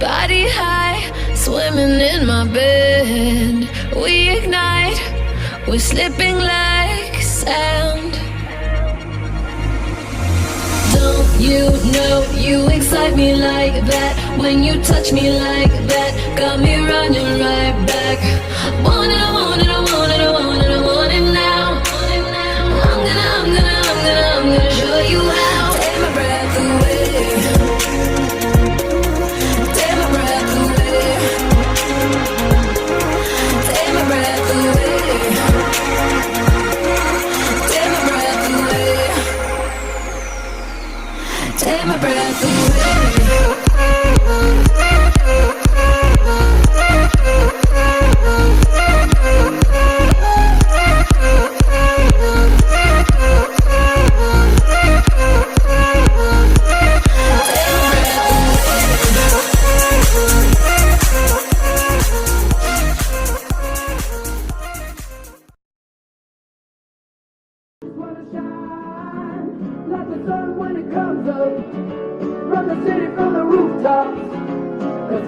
Body high, swimming in my bed. We ignite, we're slipping like sand. Don't you know you excite me like that? When you touch me like that, got me running right back. Want it, I want it, I want it, I want it, I want it now. I'm gonna show you how. Take my breath away. Take my breath away. Take my breath away. Take my breath away. Take my breath away.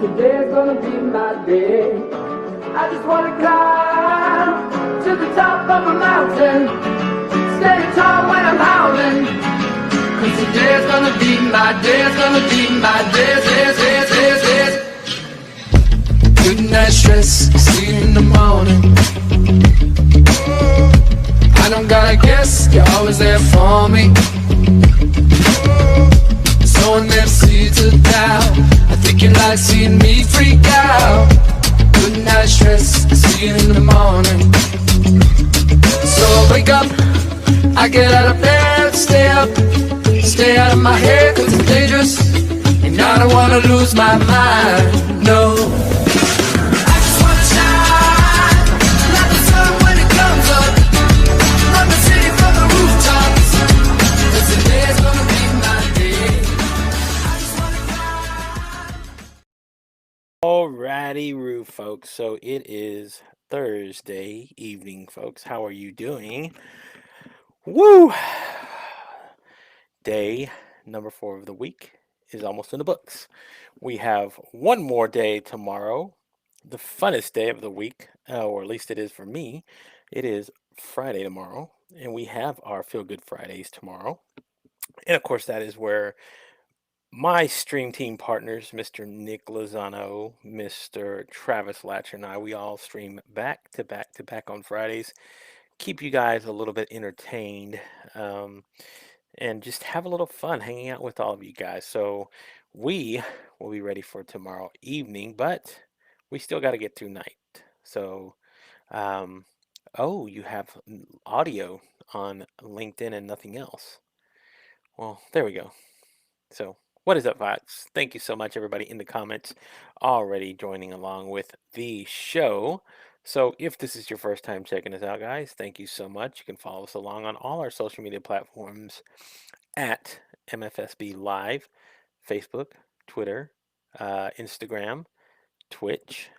Today's gonna be my day. I just wanna climb to the top of a mountain, stand tall when I'm howling. 'Cause today's gonna be my day, it's gonna be my day, day. Good night stress, see you in the morning. I don't gotta guess, you're always there for me. No one ever sees a doubt. I think you like seeing me freak out. Good night stress, see you in the morning. So I wake up, I get out of bed, stay up, stay out of my head 'cause it's dangerous. And I don't wanna lose my mind, no. I just wanna shine like the sun when it comes up. Run the city from the rooftops. 'Cause today's gonna be my day. Alrighty, Roo, folks. So it is Thursday evening, folks. How are you doing? Woo! Day number 4 of the week is almost in the books. We have one more day tomorrow, the funnest day of the week, or at least it is for me. It is Friday tomorrow, and we have our Feel Good Fridays tomorrow. And of course, that is where my stream team partners, Mr. Nick Lozano, Mr. Travis Latcher, and I, we all stream back to back to back on Fridays. Keep you guys a little bit entertained and just have a little fun hanging out with all of you guys. So we will be ready for tomorrow evening, but we still got to get through night. So, um, oh, you have audio on LinkedIn and nothing else. Well, there we go. So, what is up, Vox? Thank you so much, everybody in the comments already joining along with the show. So, if this is your first time checking us out, guys, thank you so much. You can follow us along on all our social media platforms at MFSB Live, Facebook, Twitter, Instagram, Twitch,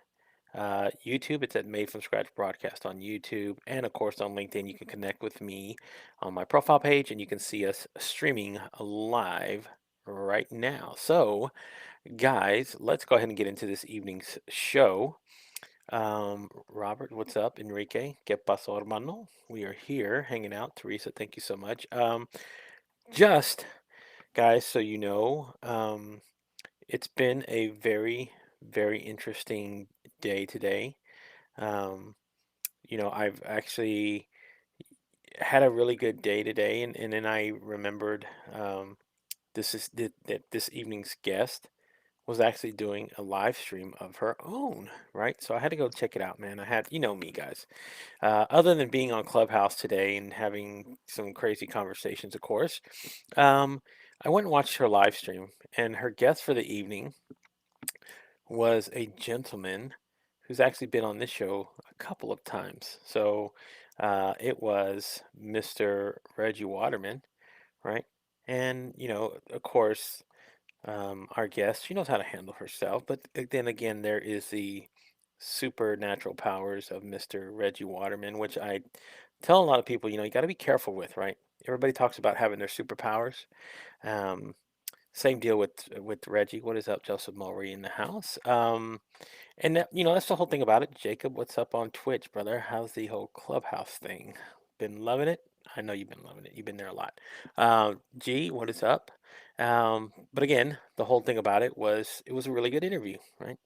YouTube. It's at Made from Scratch Broadcast on YouTube. And of course, on LinkedIn, you can connect with me on my profile page and you can see us streaming live right now. So, guys, let's go ahead and get into this evening's show. Robert, what's up? Enrique, ¿qué pasó, hermano? We are here hanging out. Teresa, thank you so much. Just, guys, so you know, it's been a very, very interesting day today. Um, I've actually had a really good day today, and then I remembered that this evening's guest was actually doing a live stream of her own, right? So I had to go check it out, man. I had, you know me, guys. Other than being on Clubhouse today and having some crazy conversations, of course, um, I went and watched her live stream, and her guest for the evening was a gentleman who's actually been on this show a couple of times. So it was Mr. Reggie Waterman, right? And, of course, our guest, she knows how to handle herself. But then again, there is the supernatural powers of Mr. Reggie Waterman, which I tell a lot of people, you got to be careful with, right? Everybody talks about having their superpowers. Um, Same deal with Reggie. What is up, Joseph Mulry in the house? And that, that's the whole thing about it. Jacob, what's up on Twitch, brother? How's the whole Clubhouse thing? Been loving it? I know you've been loving it. You've been there a lot. G, what is up? But again, the whole thing about it was a really good interview, right?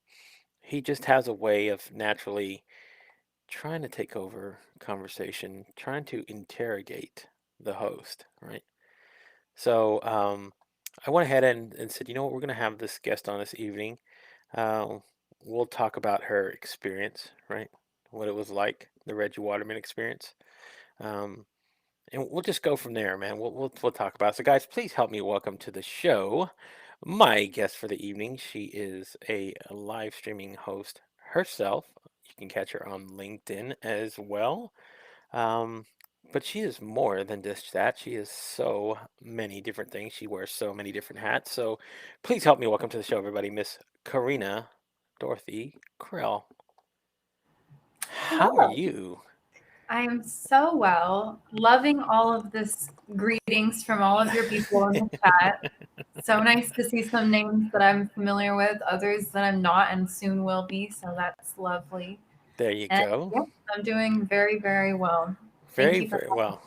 He just has a way of naturally trying to take over conversation, trying to interrogate the host, right? So I went ahead and said, you know what, we're going to have this guest on this evening. Uh, we'll talk about her experience, right? What it was like, the Reggie Waterman experience. Um, and we'll just go from there, man. We'll talk about it. So, guys, please help me welcome to the show my guest for the evening. She is a live streaming host herself. You can catch her on LinkedIn as well. Um, but she is more than just that. She is so many different things. She wears so many different hats. So please help me welcome to the show, everybody, Miss Karina Dorothy Krell. How are Hello. you? I am so well, loving all of this greetings from all of your people in the chat. So nice to see some names that I'm familiar with, others that I'm not and soon will be. So that's lovely. There you And go. yep, I'm doing very, very well. Thank Very, you for very having well.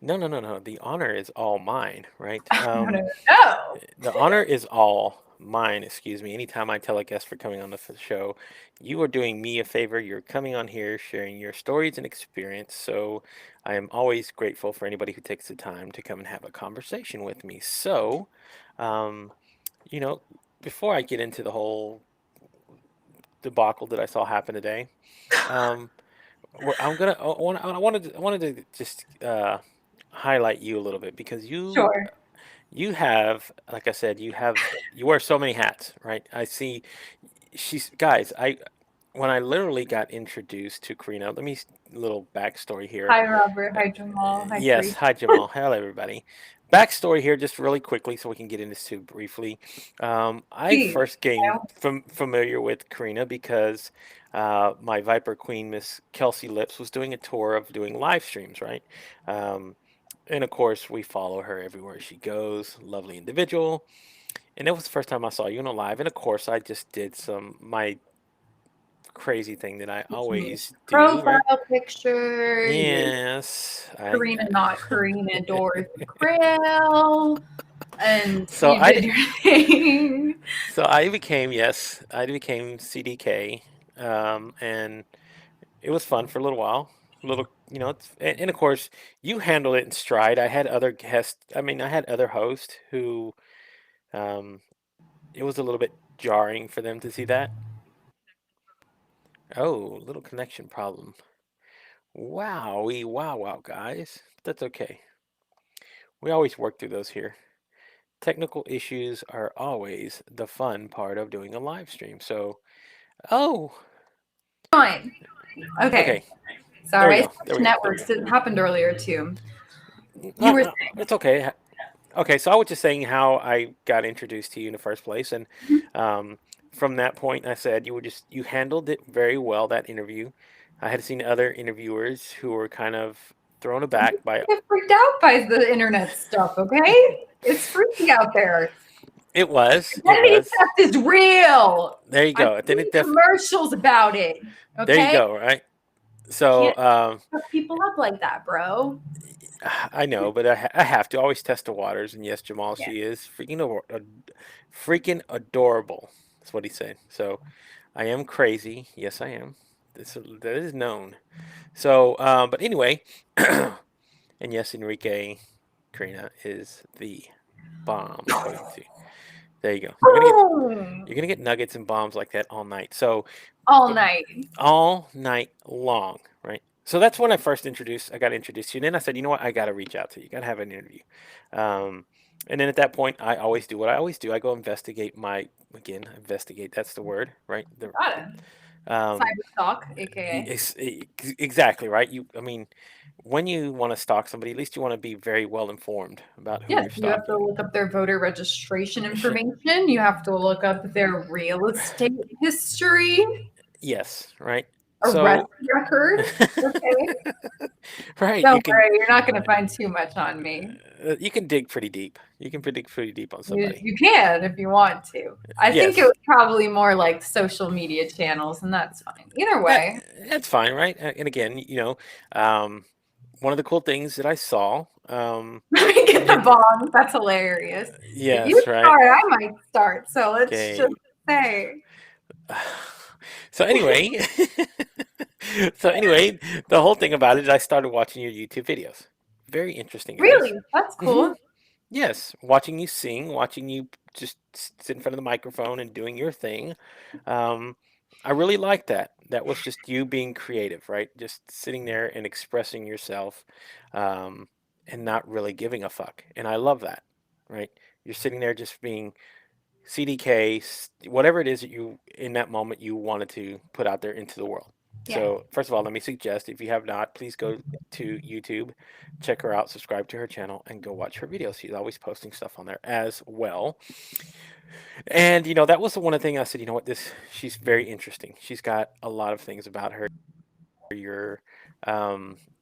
No. The honor is all mine, right? me. No. The honor is all mine, excuse me. Anytime I tell a guest for coming on the show, you are doing me a favor. You're coming on here, sharing your stories and experience. So I am always grateful for anybody who takes the time to come and have a conversation with me. So, um, you know, before I get into the whole debacle that I saw happen today, um, I'm gonna I wanted to just highlight you a little bit because Sure. you have, like I said, you wear so many hats, right? I see she's guys, I when I literally got introduced to Karina, little backstory here. Hi, Robert. Hi, Jamal. Hi, Yes, Teresa. hi Jamal. Hello everybody. Backstory here, just really quickly, so we can get into this too briefly. I Please. first came familiar with Karina because my Viper Queen, Miss Kelsey Lips, was doing a tour of doing live streams, right? Um, and of course, we follow her everywhere she goes. Lovely individual. And that was the first time I saw you on a live. And of course, I just did my crazy thing that I always do, right? Profile picture. Your Yes, Karina, not Karina, Dorothy Krill. And so you I did d- your thing. I became CDK, and it was fun for a little while. A little, and of course, you handled it in stride. I had other guests. I mean, I had other hosts who, um, it was a little bit jarring for them to see that. Oh, little connection problem. Wow, guys. That's okay. We always work through those here. Technical issues are always the fun part of doing a live stream. So, oh, Fine. Okay. okay. There we Sorry. I go. switched networks. It happened earlier too. You were It's okay. Okay, so I was just saying how I got introduced to you in the first place, and saying, um, from that point, I said you handled it very well, that interview. I had seen other interviewers who were kind of thrown aback by get freaked out by the internet stuff, okay? It's freaky out there. it was it Identity was. theft is real. There you I've go. Then seen it def commercials about it. There you Okay? go. Right. Can't So fuck people up like that, bro. I know, but I have to always test the waters. And yes, Jamal, Yeah. she is freaking adorable. That's what he said. So I am crazy. Yes, I am. That is known. So, but anyway, and yes, Enrique Karina is the bomb, according to. There you go. Boom. You're gonna get nuggets and bombs like that all night. So, All but night. all night long, right? So that's when I got introduced to you. And then I said, you know what? I got to reach out to you. Got to have an interview. Um, and then at that point, I always do what I always do. I go investigate. That's the word, right? Got it. Um, Cyber stalk, aka. exactly, right? I mean, when you want to stalk somebody, at least you want to be very well informed about who Yes, you're you have to stalking. look up their voter registration information. You have to look up their real estate history, Yes, right? arrest So, record. Okay. right, you Don't can. worry, you're not going to find too much on me. You can dig pretty deep. You can dig pretty deep on You, somebody. you can if you want to. I think it Yes. was probably more like social media channels, and that's fine. Either That way, that's fine, right? And again, one of the cool things that I saw, let me get the and bong. That's hilarious. If you yes, right. start, I might start. So let's Okay. just say, So anyway, so anyway, the whole thing about it is I started watching your YouTube videos. Very interesting, guys. really, that's Hmm. cool. Yes, watching you sing, watching you just sit in front of the microphone and doing your thing. Um, I really like that. That was just you being creative, right? Just sitting there and expressing yourself, um, and not really giving a fuck. And I love that, right? You're sitting there just being CDK, whatever it is that you in that moment you wanted to put out there into the world. Yeah. So first of all, let me suggest if you have not, please go to YouTube, check her out, subscribe to her channel, and go watch her videos. She's always posting stuff on there as well. And that was the one thing I said. You know what? She's very interesting. She's got a lot of things about her. You're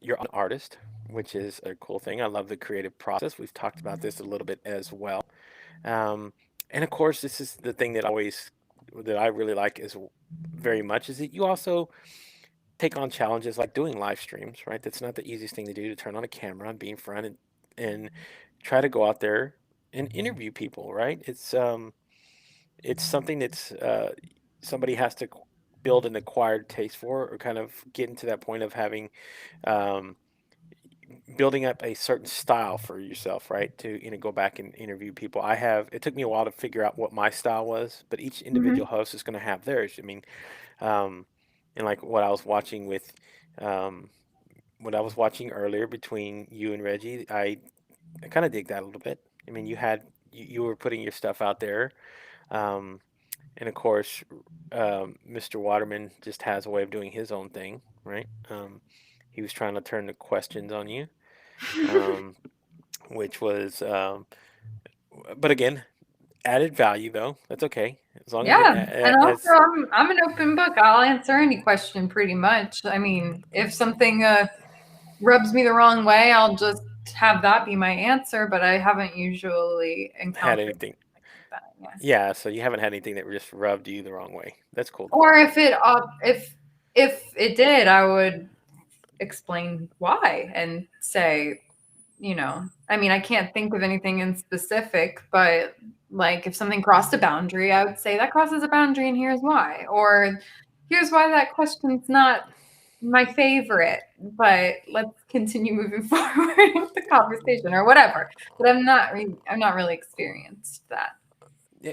you're an artist, which is a cool thing. I love the creative process. We've talked about this a little bit as well. Um, and of course, this is the thing that I really like is very much is that you also take on challenges like doing live streams, right? That's not the easiest thing to do to turn on a camera and be in front and try to go out there and interview people, right? It's something that's somebody has to build an acquired taste for or kind of get into that point of having um, building up a certain style for yourself, right? To go back and interview people. It took me a while to figure out what my style was, but each Hmm. individual host is going to have theirs. I mean, um, and like what I was watching um, what I was watching earlier between you and Reggie, I kind of dig that a little bit. I mean, you were putting your stuff out there, um, and of course, Mr. Waterman just has a way of doing his own thing, right? He was trying to turn the questions on you. Um, which was, but again, added value though. That's okay as long as it Yeah, and also as I'm an open book. I'll answer any question pretty much. I mean, if something rubs me the wrong way, I'll just have that be my answer. But I haven't usually had encountered anything. that. Yeah. Yeah, so you haven't had anything that just rubbed you the wrong way. That's cool though. Or if it did, I would explain why and say, I mean, I can't think of anything in specific, but like if something crossed a boundary, I would say that crosses a boundary and here's why. Or here's why that question's not my favorite, but let's continue moving forward with the conversation or whatever. But I'm not really experienced that.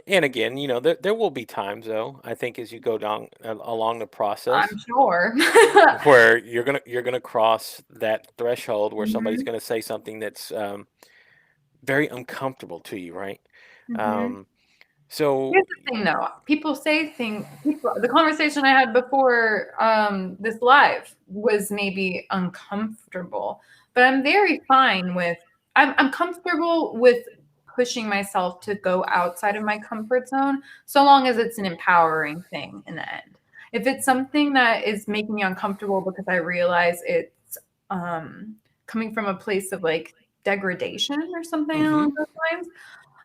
And again, there will be times though. I think as you go down along the I'm process sure. where you're gonna cross that threshold where somebody's Hmm. gonna say something that's very uncomfortable to you, right? Hmm. Um, so Here's the thing, though. People say things. The conversation I had before this live was maybe uncomfortable, but I'm very fine with. I'm comfortable with pushing myself to go outside of my comfort zone, so long as it's an empowering thing in the end. If it's something that is making me uncomfortable because I realize it's coming from a place of like degradation or something hmm along those lines,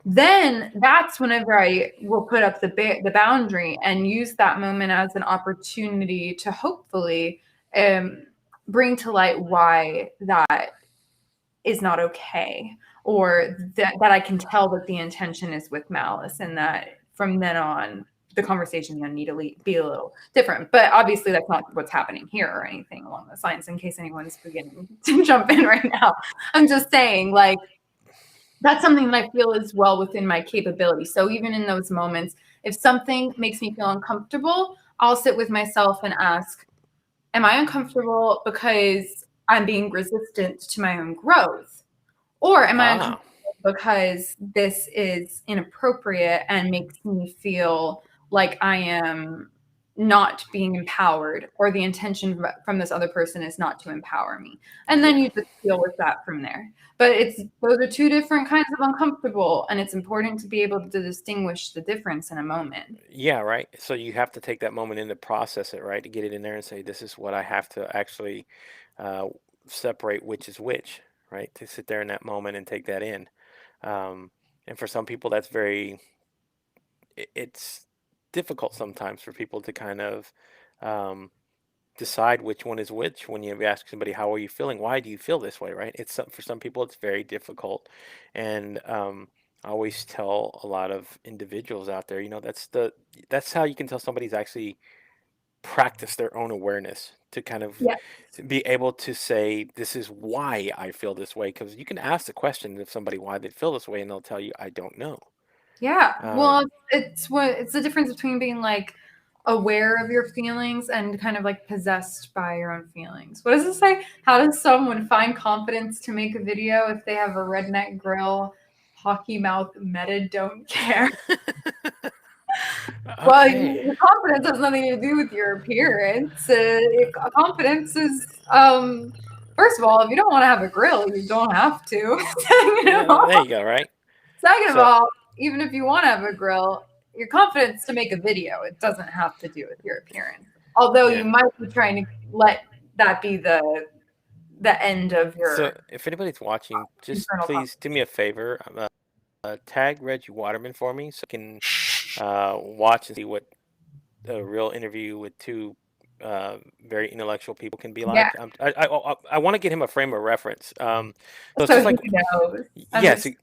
then that's whenever I will put up the boundary and use that moment as an opportunity to hopefully um, bring to light why that is not okay, or that I can tell that the intention is with malice, and that from then on the conversation gonna need to be a little different. But obviously that's not what's happening here or anything along those lines, in case anyone's beginning to jump in right now. I'm just saying, like, that's something that I feel is well within my capability. So even in those moments, if something makes me feel uncomfortable, I'll sit with myself and ask, am I uncomfortable because I'm being resistant to my own growth? Or am I ah, uncomfortable because this is inappropriate and makes me feel like I am not being empowered, or the intention from this other person is not to empower me? And then yeah. you just deal with that from there. But those are two different kinds of uncomfortable, and it's important to be able to distinguish the difference in a moment. Yeah, right. So you have to take that moment in to process it, right? To get it in there and say, this is what I have to actually uh, separate which is which, right? To sit there in that moment and take that in. And for some people, that's very, it's difficult sometimes for people to kind of um, decide which one is which when you ask somebody, how are you feeling? Why do you feel this way, right? For some people, it's very difficult. And I always tell a lot of individuals out there, that's how you can tell somebody's actually practice their own awareness to kind of Yeah. be able to say, this is why I feel this way. Because you can ask the question of somebody why they feel this way, and they'll tell you, I don't know. Yeah. Um, Well, it's the difference between being like aware of your feelings and kind of like possessed by your own feelings. What does it say? How does someone find confidence to make a video if they have a redneck grill, hockey mouth, meta don't care? Well, okay. your confidence has nothing to do with your appearance. Confidence is, first of all, if you don't want to have a grill, you don't have to. Second of Yeah, all, there you go, right? second of So, all, even if you want to have a grill, your confidence to make a video, it doesn't have to do with your appearance. Although you yeah. might be trying to let that be the end of So your if anybody's watching, just internal please do me a favor. Tag Reggie Waterman for me so I can watch and see what a real interview with two very intellectual people can be yeah, like. I want to get him a frame of reference. So it's so just he like, knows. I'm yes, just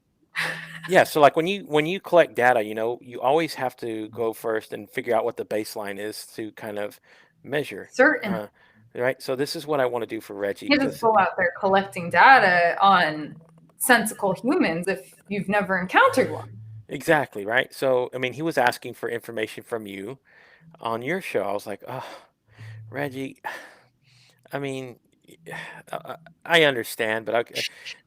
yeah. So like when you collect data, you always have to go first and figure out what the baseline is to kind of measure. certain. Uh, right. So this is what I want to do for Reggie You just because go out there collecting data on sensical humans if you've never encountered one. exactly right. So I mean, he was asking for information from you on your show. I was like, oh, Reggie. I mean, I I understand, but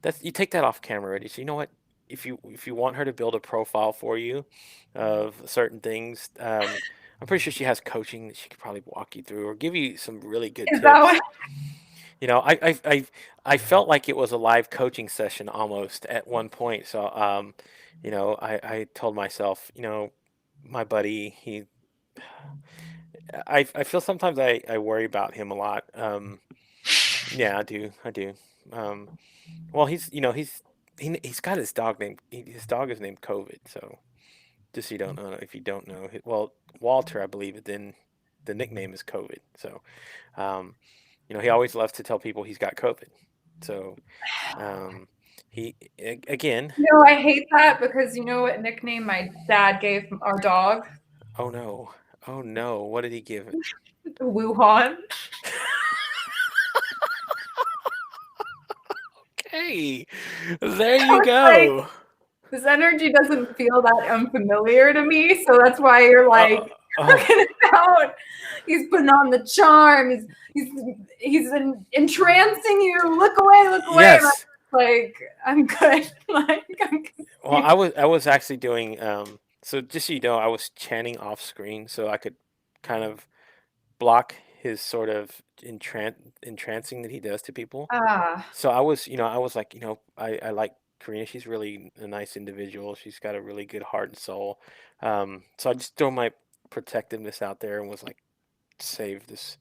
that's you take that off camera already. So you know what? If you want her to build a profile for you of certain things, I'm pretty sure she has coaching that she could probably walk you through or give you some really good Is that tips. what? I felt like it was a live coaching session almost at one point. So I told myself, my buddy, I feel sometimes I worry about him a lot. Yeah, I do. Um, well, he's got his dog named his dog is named COVID. So just so you don't know, if you don't know, well, Walter, I believe, then the nickname is COVID. So um, he always loves to tell people he's got COVID. So um, again, I hate that because you know what nickname my dad gave our dog? oh no, oh no, what did he give it? Wuhan. Okay, there I you was like, go. this energy doesn't feel that unfamiliar to me. So that's why you're like, Uh, oh talking about he's putting on the charm. He's entrancing you. Look away, look away. And I'm yes. like, I'm good. Like, I'm Well, confused. I was actually doing so just so you know, I was chanting off screen so I could kind of block his sort of entrancing that he does to people. Ah, So I was like, I like Karina. She's really a nice individual. She's got a really good heart and soul. So I just throw my protectiveness out there and was like, save this.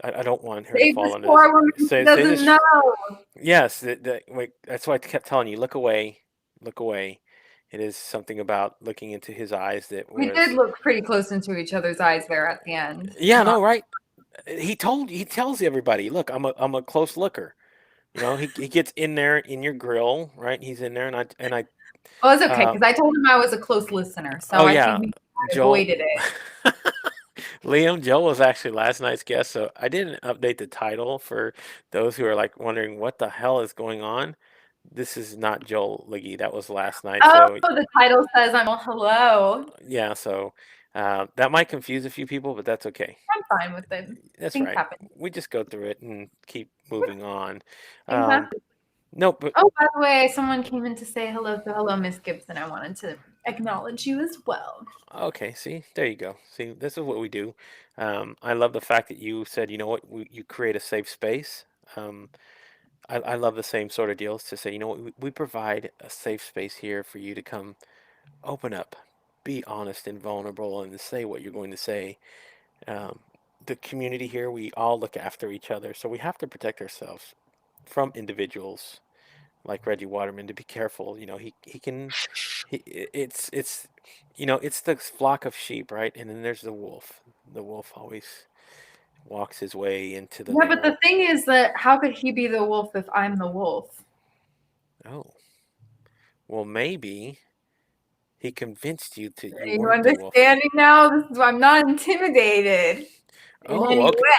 I don't want her to save fall this under this. poor woman who Say doesn't this. know. Yes, wait, that's why I kept telling you, look away, look away. It is something about looking into his eyes that We did was, look pretty close into each other's eyes there at the end. yeah, Not no, right. He tells everybody, look, I'm a close looker. He gets in there in your grill, right? He's in there, and I well, it's okay uh, because I told him I was a close listener, so oh I think yeah, we Joel, avoided it. Joel was actually last night's guest, so I didn't update the title for those who are like wondering what the hell is going on. This is not Joel Lalgee. That was last night. Oh, So the title says I'm hello. yeah, so that might confuse a few people, but that's okay. I'm fine with it. That's Things right. happen. We just go through it and keep moving on. Things Um, happen. no, but Oh, by the way, someone came in to say hello. So hello, Miss Gibson. I wanted to acknowledge you as well. okay. See, there you go. See, this is what we do. I love the fact that you said, you know what, you create a safe space. Um, I love the same sort of deals to say, you know what, we provide a safe space here for you to come open up, be honest and vulnerable, and say what you're going to say. Um, the community here, we all look after each other, so we have to protect ourselves from individuals like Reggie Waterman, to be careful. It's it's the flock of sheep, right? And then there's the wolf. The wolf always walks his way into the Yeah, but narrow. the thing is that how could he be the wolf if I'm the wolf? Oh, well, maybe he convinced you that Are you you weren't the wolf. understanding now? This is why I'm not intimidated in Oh, any okay. way.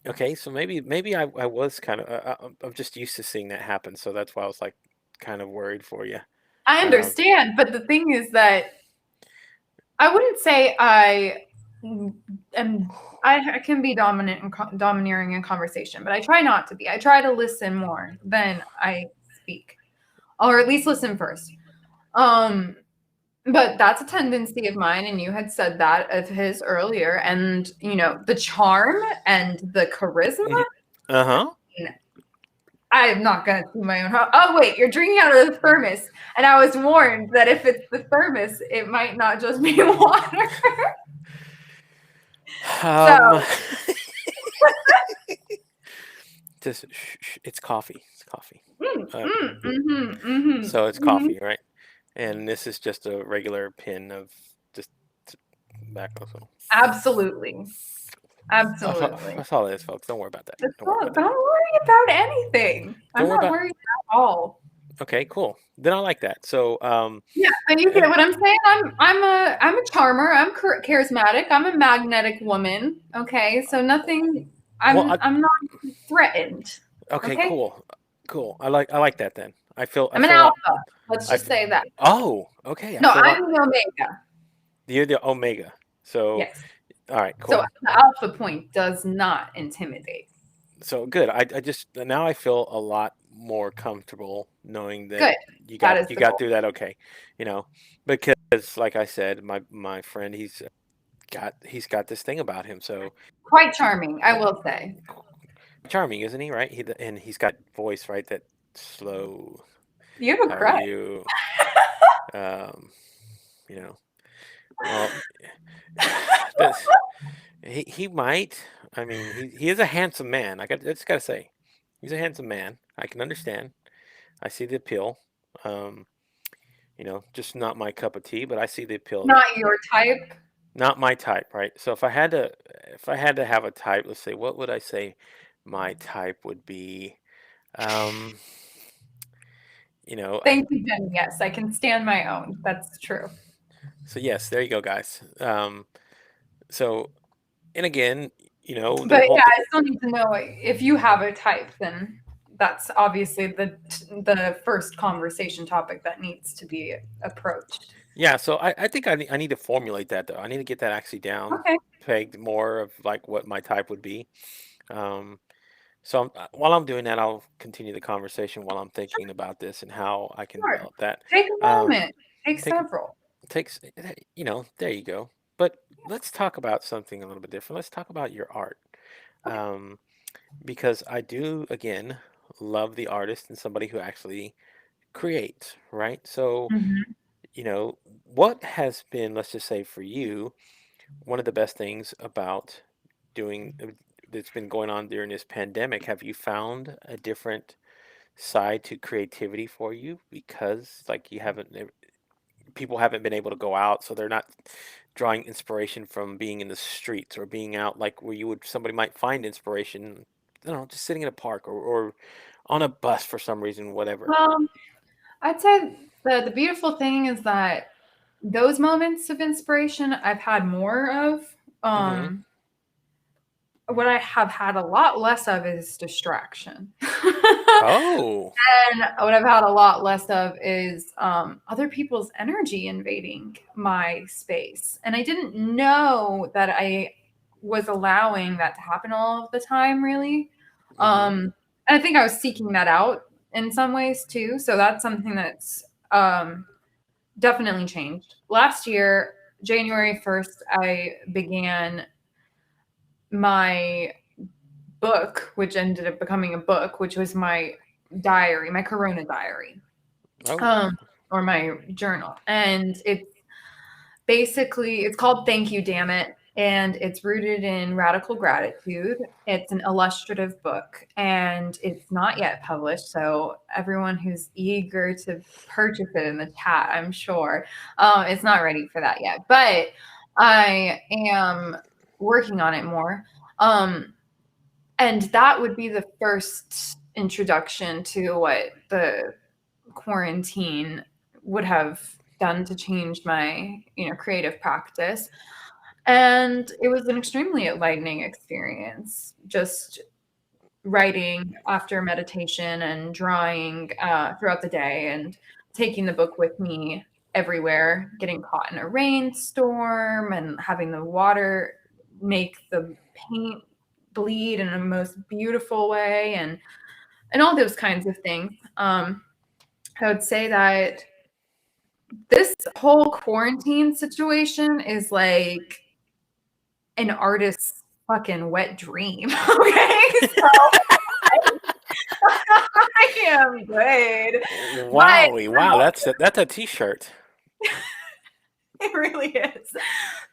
Okay, so maybe I was kind of I'm just used to seeing that happen, so that's why I was like kind of worried for you. I Um, understand, but the thing is that I wouldn't say I am. I can be dominant and domineering in conversation, but I try not to be. I try to listen more than I speak, or at least listen first. Um, but that's a tendency of mine, and you had said that of his earlier. And the charm and the charisma. uh-huh. I am not going to see my own house. Oh, wait, you're drinking out of the thermos. And I was warned that if it's the thermos, it might not just be water. Um, So, just it's coffee. It's coffee. Uh, so it's mhm. coffee, right? And this is just a regular pin of just tobacco. So Absolutely. Absolutely. that's all it is, folks. Don't worry about that. Don't worry about Don't that. worry about anything. Don't I'm worry not about. worried at all. Okay, cool. Then I like that. So Yeah, but you get what I'm saying. I'm a charmer. I'm charismatic. I'm a magnetic woman. Okay, so nothing. well, I'm not threatened. okay, Okay, cool. I like that. Then I feel I'm an a lot. alpha. Let's I just f- say that. oh, okay. I No, feel a lot. I'm the omega. You're the omega. So Yes. all right, So cool. the alpha point does not intimidate. So good. I just now I feel a lot more comfortable knowing that Good. That is you the got goal. through that okay, you know, because like I said, my friend he's got this thing about him. So Quite charming, I will say. charming, isn't he? Right? And he's got voice, right? That slow. You have a How are crush. you? Um, you know. Well, that's he might. I mean, he is a handsome man. I just gotta say, he's a handsome man. I can understand. I see the appeal. Um, just not my cup of tea, but I see the appeal. Not your type. Not my type, right? So if I had to have a type, let's say, what would I say my type would be? Um, you know, I, Thank you, Jen. Yes, I can stand my own. That's true. so yes, there you go, guys. So, and again, the But whole yeah, I still need to know if you have a type, then that's obviously the first conversation topic that needs to be approached. yeah. So I think I need to formulate that though. I need to get that actually down, Okay, pegged more of like what my type would be. Um, So while I'm doing that, I'll continue the conversation while I'm thinking about this and how I can sure. develop that. Take a Um, moment. Take take several. takes there you go. But let's talk about something a little bit different. Let's talk about your art, um, because I do again love the artist and somebody who actually creates, right? So Mhm. what has been, let's just say for you, one of the best things about doing that's been going on during this pandemic? Have you found a different side to creativity for you because like people haven't been able to go out, so they're not drawing inspiration from being in the streets or being out like where somebody might find inspiration, I don't know, just sitting in a park or on a bus for some reason, whatever. Well, I'd say the beautiful thing is that those moments of inspiration I've had more of. Hmm. What I have had a lot less of is distraction. Oh. And what I've had a lot less of is other people's energy invading my space. And I didn't know that I was allowing that to happen all of the time, really. Hmm. And I think I was seeking that out in some ways too. So that's something that's definitely changed. Last year, January 1st, I began my book, which ended up becoming a book, which was my diary, my Corona diary, Oh. or my journal. And it's basically, it's called Thank You, Damn It. and it's rooted in radical gratitude. It's an illustrative book, and it's not yet published. So everyone who's eager to purchase it in the chat, I'm sure, it's not ready for that yet. But I am working on it more. And that would be the first introduction to what the quarantine would have done to change my, creative practice. And it was an extremely enlightening experience, just writing after meditation and drawing throughout the day and taking the book with me everywhere, getting caught in a rainstorm and having the water make the paint bleed in a most beautiful way, and all those kinds of things. I would say that this whole quarantine situation is like an artist's fucking wet dream. Okay, so I am good. Wow, that's a t-shirt. It really is.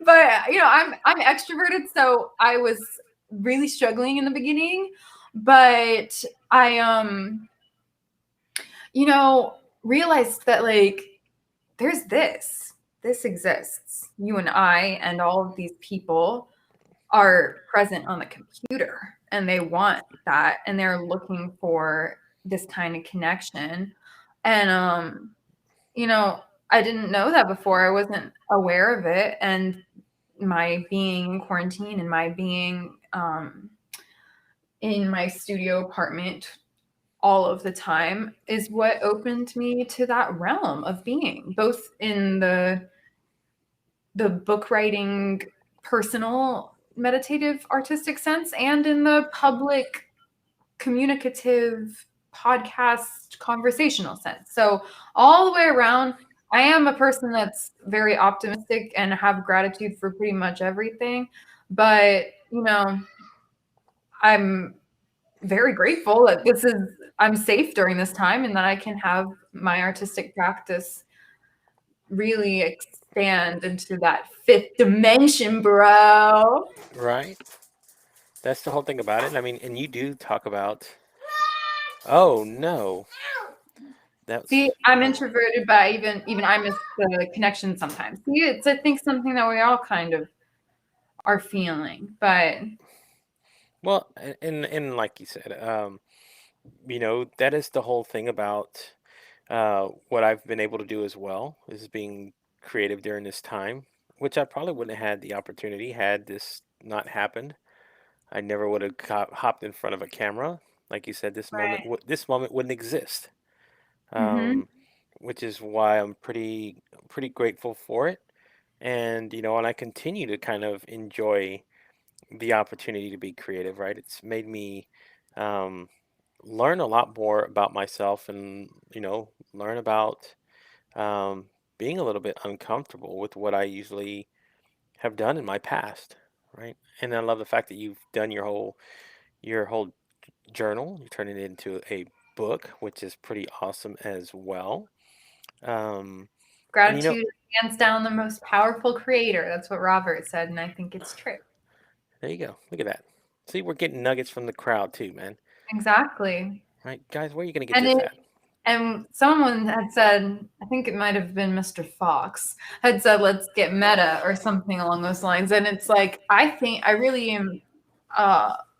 But I'm extroverted, so I was really struggling in the beginning, but I realized that like there's this exists. You and I and all of these people are present on the computer, and they want that, and they're looking for this kind of connection. And I didn't know that before. I wasn't aware of it, and my being in quarantine and my being in my studio apartment all of the time is what opened me to that realm of being, both in the book writing, personal, meditative, artistic sense, and in the public, communicative, podcast, conversational sense. So all the way around, I am a person that's very optimistic and have gratitude for pretty much everything. But, I'm very grateful that I'm safe during this time, and that I can have my artistic practice really expand into that fifth dimension, bro. Right. That's the whole thing about it. I mean, and you do talk about. Oh no. See, I'm introverted, but even I miss the connection sometimes. See, it's I think something that we all kind of are feeling, but Well, and like you said, that is the whole thing about what I've been able to do as well, is being creative during this time, which I probably wouldn't have had the opportunity had this not happened. I never would have hopped in front of a camera. Like you said, right. This moment wouldn't exist. Mm-hmm. Which is why I'm pretty grateful for it. And and I continue to kind of enjoy the opportunity to be creative, right? It's made me um, learn a lot more about myself, and learn about um, being a little bit uncomfortable with what I usually have done in my past, right? And I love the fact that you've done your whole journal. You turn it into a book, which is pretty awesome as well. Um, and Gratitude is hands down the most powerful creator. That's what Robert said, and I think it's true. there you go. Look at that. See, we're getting nuggets from the crowd too, man. Exactly. Right, guys, where are you gonna get this at? And someone had said, I think it might have been Mr. Fox, had said, let's get meta or something along those lines. And it's like, I really am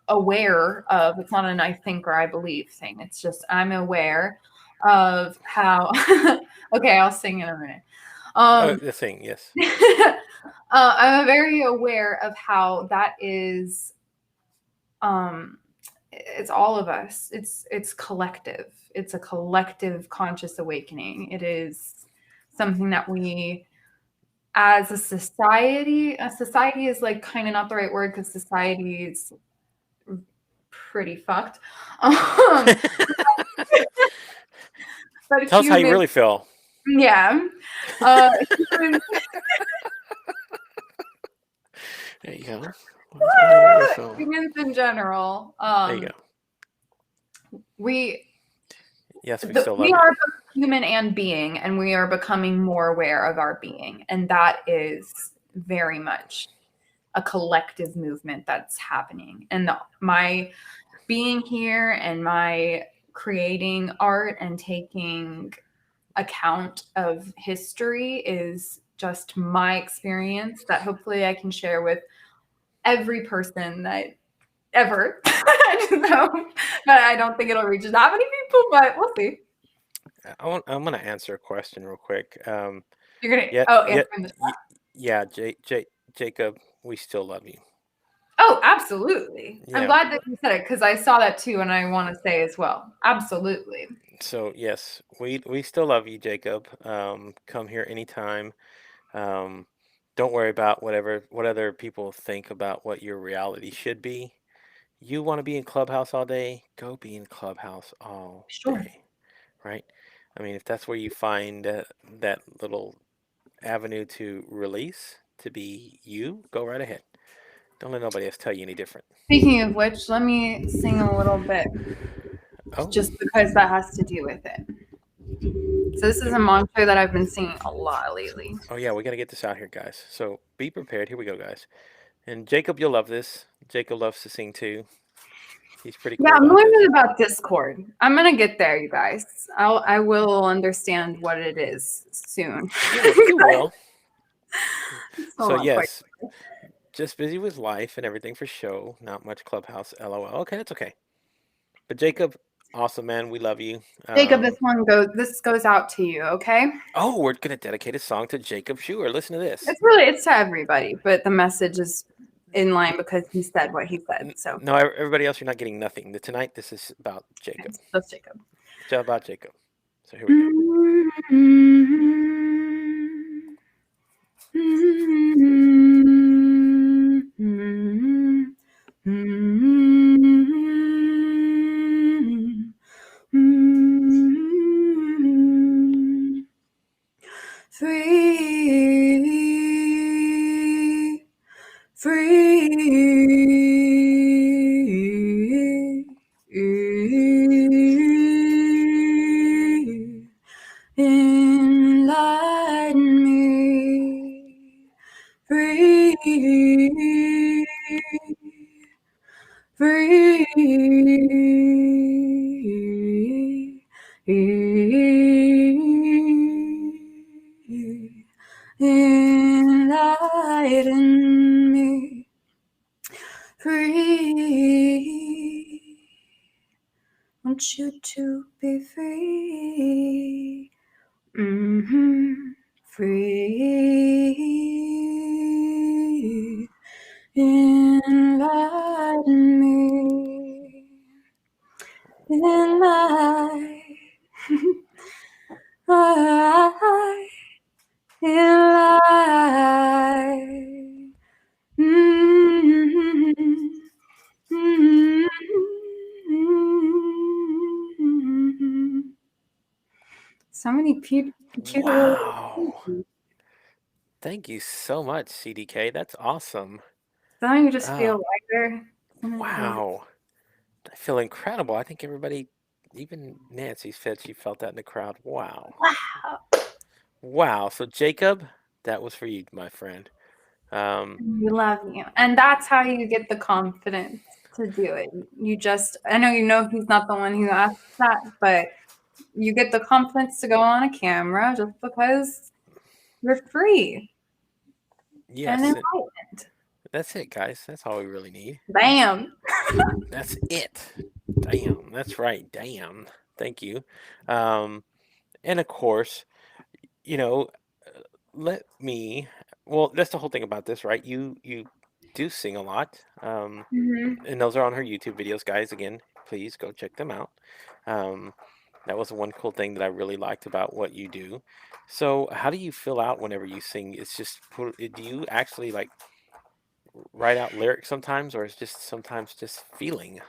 aware of, it's not an I think or I believe thing. It's just, I'm aware of how, okay, I'll sing in a minute. The thing, yes. I'm very aware of how that is, it's all of us. It's collective. It's a collective conscious awakening. It is something that we, as a society is like kind of not the right word, because society is pretty fucked. But Tell us how you really feel. Yeah. There you go. Humans in general. There you go. We still love we you. are both human and being, and we are becoming more aware of our being, and that is very much a collective movement that's happening. And my being here and my creating art and taking account of history is just my experience that hopefully I can share with every person that ever. I don't know, but I don't think it'll reach that many people, but we'll see. I'm gonna answer a question real quick. You're gonna Yeah, answer in the chat. yeah, Jacob, we still love you. Oh, absolutely. I'm Yeah. glad that you said it because I saw that too, and I want to say as well. Absolutely. So yes, we still love you, Jacob. Come here anytime. Don't worry about what other people think about what your reality should be. You want to be in Clubhouse all day? Go be in Clubhouse all Sure. day, right? I mean, if that's where you find that little avenue to release, to be you, go right ahead. Don't let nobody else tell you any different. Speaking of which, let me sing a little bit Oh, just because that has to do with it. So this is a mantra that I've been singing a lot lately. oh yeah, we got to get this out here, guys. So be prepared. Here we go, guys. And Jacob, you'll love this. Jacob loves to sing too. He's pretty cool Yeah, I'm about this. learning about Discord. I'm gonna get there, you guys. I will understand what it is soon. You will. Still So not quite. yes, just busy with life and everything for show. Not much Clubhouse. LOL. Okay, that's okay. But Jacob, awesome man. We love you. Jacob, this goes out to you, okay? Oh, we're gonna dedicate a song to Jacob Schuer. Listen to this. It's to everybody, but the message is in line because he said what he said. So No, everybody else, you're not getting nothing. Tonight, this is about Jacob. that's Jacob. It's all about Jacob. So here we go. Enlighten me, free, enlighten me, free. Want you to be free. Free. Enlighten me. Enlighten. Enlighten. So many cute Wow. Thank you so much, CDK. That's awesome. Don't you just feel lighter? Wow. I feel incredible. I think everybody, even Nancy said she felt that in the crowd. Wow. Wow. Wow. So Jacob, that was for you, my friend. We love you. And that's how you get the confidence to do it. I know he's not the one who asked that, but you get the confidence to go on a camera just because you're free. Yes. And enlightened. That's it, guys. That's all we really need. Bam. That's it. Damn. That's right. Damn. Thank you. And of course, that's the whole thing about this, right? You do sing a lot. And those are on her YouTube videos, guys. Again, please go check them out. That was one cool thing that I really liked about what you do. So how do you feel out whenever you sing? It's just, do you actually like write out lyrics sometimes, or it's just sometimes just feeling?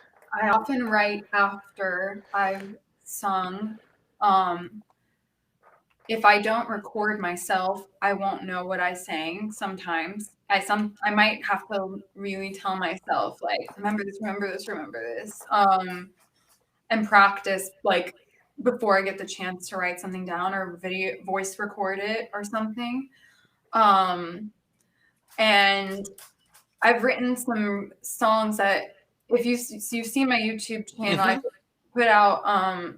I often write after I've sung. If I don't record myself, I won't know what I sang sometimes. I might have to really tell myself, like, remember this, and practice, like, before I get the chance to write something down or voice record it or something. And I've written some songs that if you've seen my YouTube channel, I Mm-hmm. put out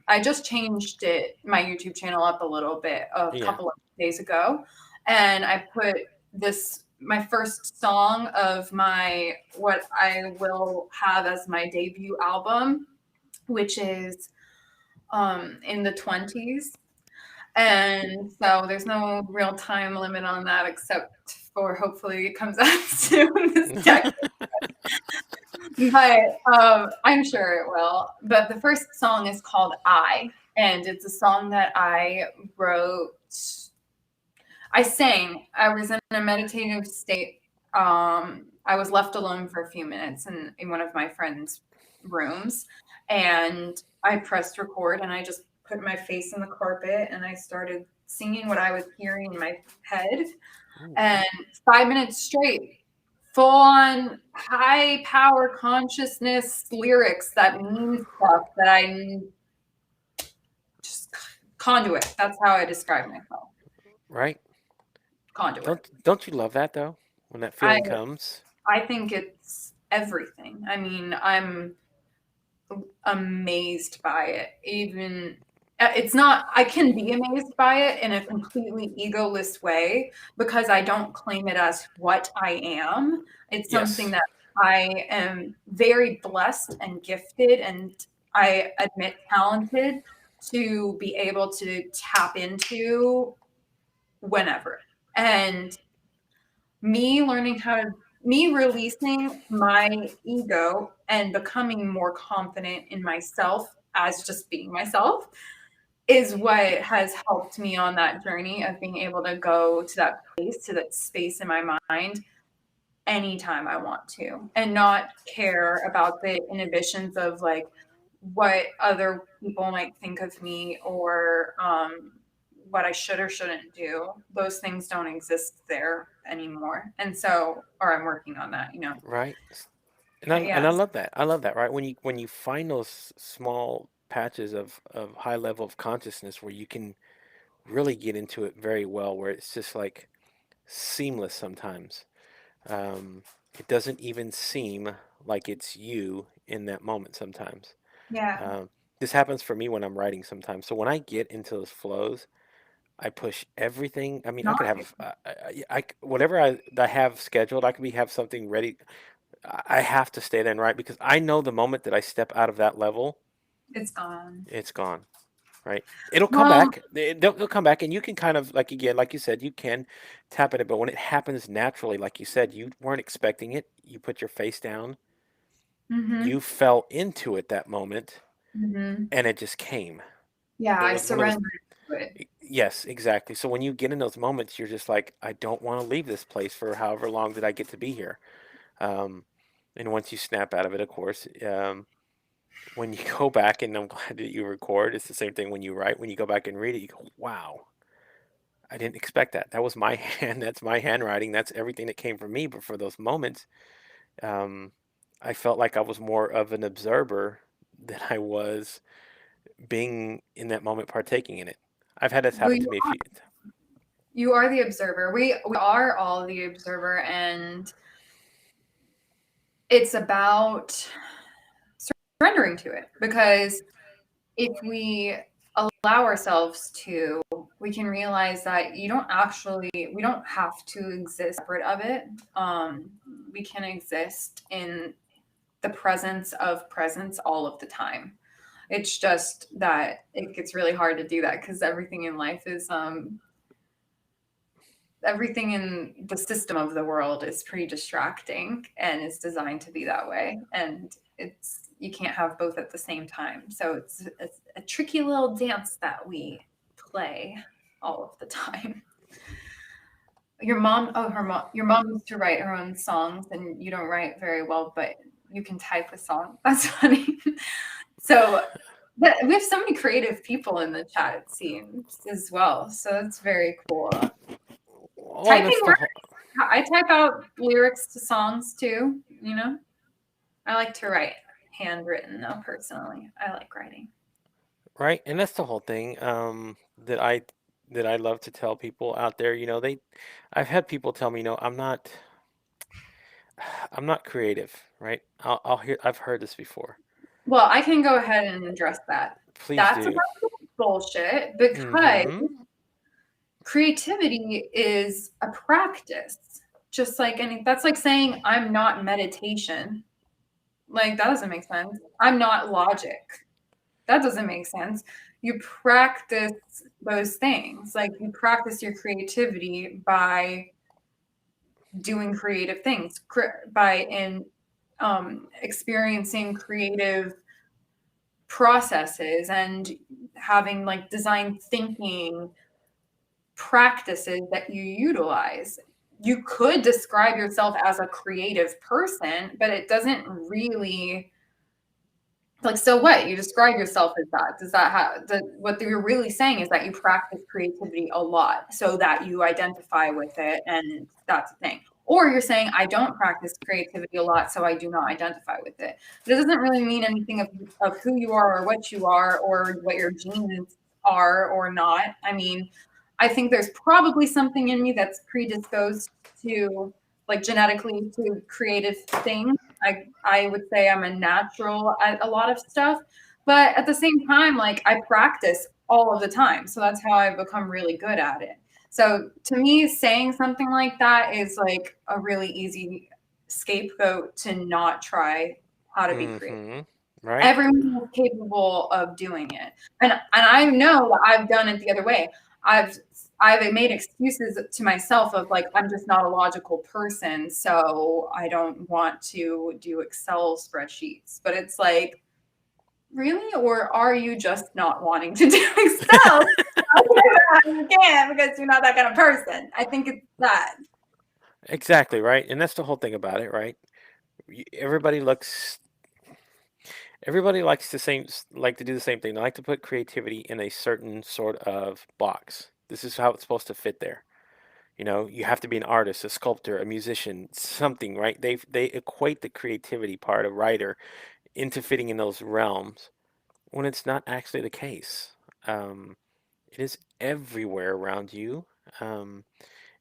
I just changed my YouTube channel up a little bit a Yeah. couple of days ago, and I put my first song of what I will have as my debut album, which is in the 20s. And so there's no real time limit on that, except for hopefully it comes out soon this decade. But I'm sure it will. But the first song is called I, and it's a song that I wrote. I sang. I was in a meditative state. I was left alone for a few minutes in one of my friend's rooms, and I pressed record and I just put my face in the carpet and I started singing what I was hearing in my head. Ooh. And 5 minutes straight, full on high power consciousness lyrics that mean stuff that I just conduit. That's how I describe myself. Right. Conduit. Don't you love that though? When that I feeling comes. I think it's everything. I mean, I'm amazed by it. Even it's not, I can be amazed by it in a completely egoless way because I don't claim it as what I am. It's something Yes. that I am very blessed and gifted, and I admit talented to be able to tap into whenever. And me releasing my ego and becoming more confident in myself as just being myself is what has helped me on that journey of being able to go to that space in my mind anytime I want to and not care about the inhibitions of like what other people might think of me or what I should or shouldn't do. Those things don't exist there anymore. And so, or I'm working on that, Right. But And I yes, love that. I love that, right? When you find those small patches of high level of consciousness where you can really get into it very well, where it's just like seamless sometimes. Um, it doesn't even seem like it's you in that moment sometimes. yeah, Um, this happens for me when I'm writing sometimes. So when I get into those flows, I push everything. I mean, I not could have whatever I have scheduled. I could have something ready. I have to stay there and write because I know the moment that I step out of that level, it's gone. it's gone. Right? It'll come Well, back. They'll come back, and you can kind of like again, like you said, you can tap at it. But when it happens naturally, like you said, you weren't expecting it. You put your face down. mm-hmm, You fell into it that moment, mm-hmm. and it just came. Yeah, It I was one of those. surrendered to it. Yes, exactly. So when you get in those moments, you're just like, I don't want to leave this place for however long that I get to be here. Um, and once you snap out of it, of course, when you go back, and I'm glad that you record, it's the same thing when you write. When you go back and read it, you go, wow, I didn't expect that. That was my hand. That's my handwriting. That's everything that came from me. But for those moments, um, I felt like I was more of an observer than I was being in that moment, partaking in it. I've had this Well, happen to me a few. you are the observer. We are all the observer, and it's about surrendering to it because if we allow ourselves to, we can realize that we don't have to exist separate of it. We can exist in the presence of presence all of the time. It's just that it gets really hard to do that because everything in the system of the world is pretty distracting and is designed to be that way. And you can't have both at the same time. So it's a tricky little dance that we play all of the time. Your mom used to write her own songs, and you don't write very well, but you can type a song. That's funny. So we have so many creative people in the chat, it seems, as well. So that's very cool. Oh, and Typing that's the works. whole I type out lyrics to songs too, you know? I like to write handwritten though, personally. I like writing. right, and that's the whole thing. That I love to tell people out there. I've had people tell me, I'm not. I'm not creative, right? I've heard this before. Well, I can go ahead and address that. Please That's do. about bullshit because Mm-hmm. creativity is a practice. Just like that's like saying I'm not meditation. Like that doesn't make sense. I'm not logic. That doesn't make sense. You practice those things. Like you practice your creativity by doing creative things, experiencing creative processes and having like design thinking practices that you utilize. You could describe yourself as a creative person, but it doesn't really like, so what? You describe yourself as that. Does that have what you're really saying is that you practice creativity a lot so that you identify with it and that's the thing. Or you're saying, I don't practice creativity a lot, so I do not identify with it. But it doesn't really mean anything of who you are or what you are or what your genes are or not. I mean, I think there's probably something in me that's predisposed to like genetically to creative things. I would say I'm a natural at a lot of stuff, but at the same time, like I practice all of the time. So that's how I've become really good at it. So to me, saying something like that is like a really easy scapegoat to not try how to be creative. Mm-hmm. Right. Everyone is capable of doing it. And I know that I've done it the other way. I've made excuses to myself of like I'm just not a logical person, so I don't want to do Excel spreadsheets. But it's like, really? Or are you just not wanting to do Excel? You can't because you're not that kind of person. I think it's that. Exactly, right? And that's the whole thing about it, right? Everybody looks everybody likes the same like to do the same thing. They like to put creativity in a certain sort of box. This is how it's supposed to fit there. You know, you have to be an artist, a sculptor, a musician, something, right? They equate the creativity part, a writer, into fitting in those realms when it's not actually the case. Um, it is everywhere around you. Um,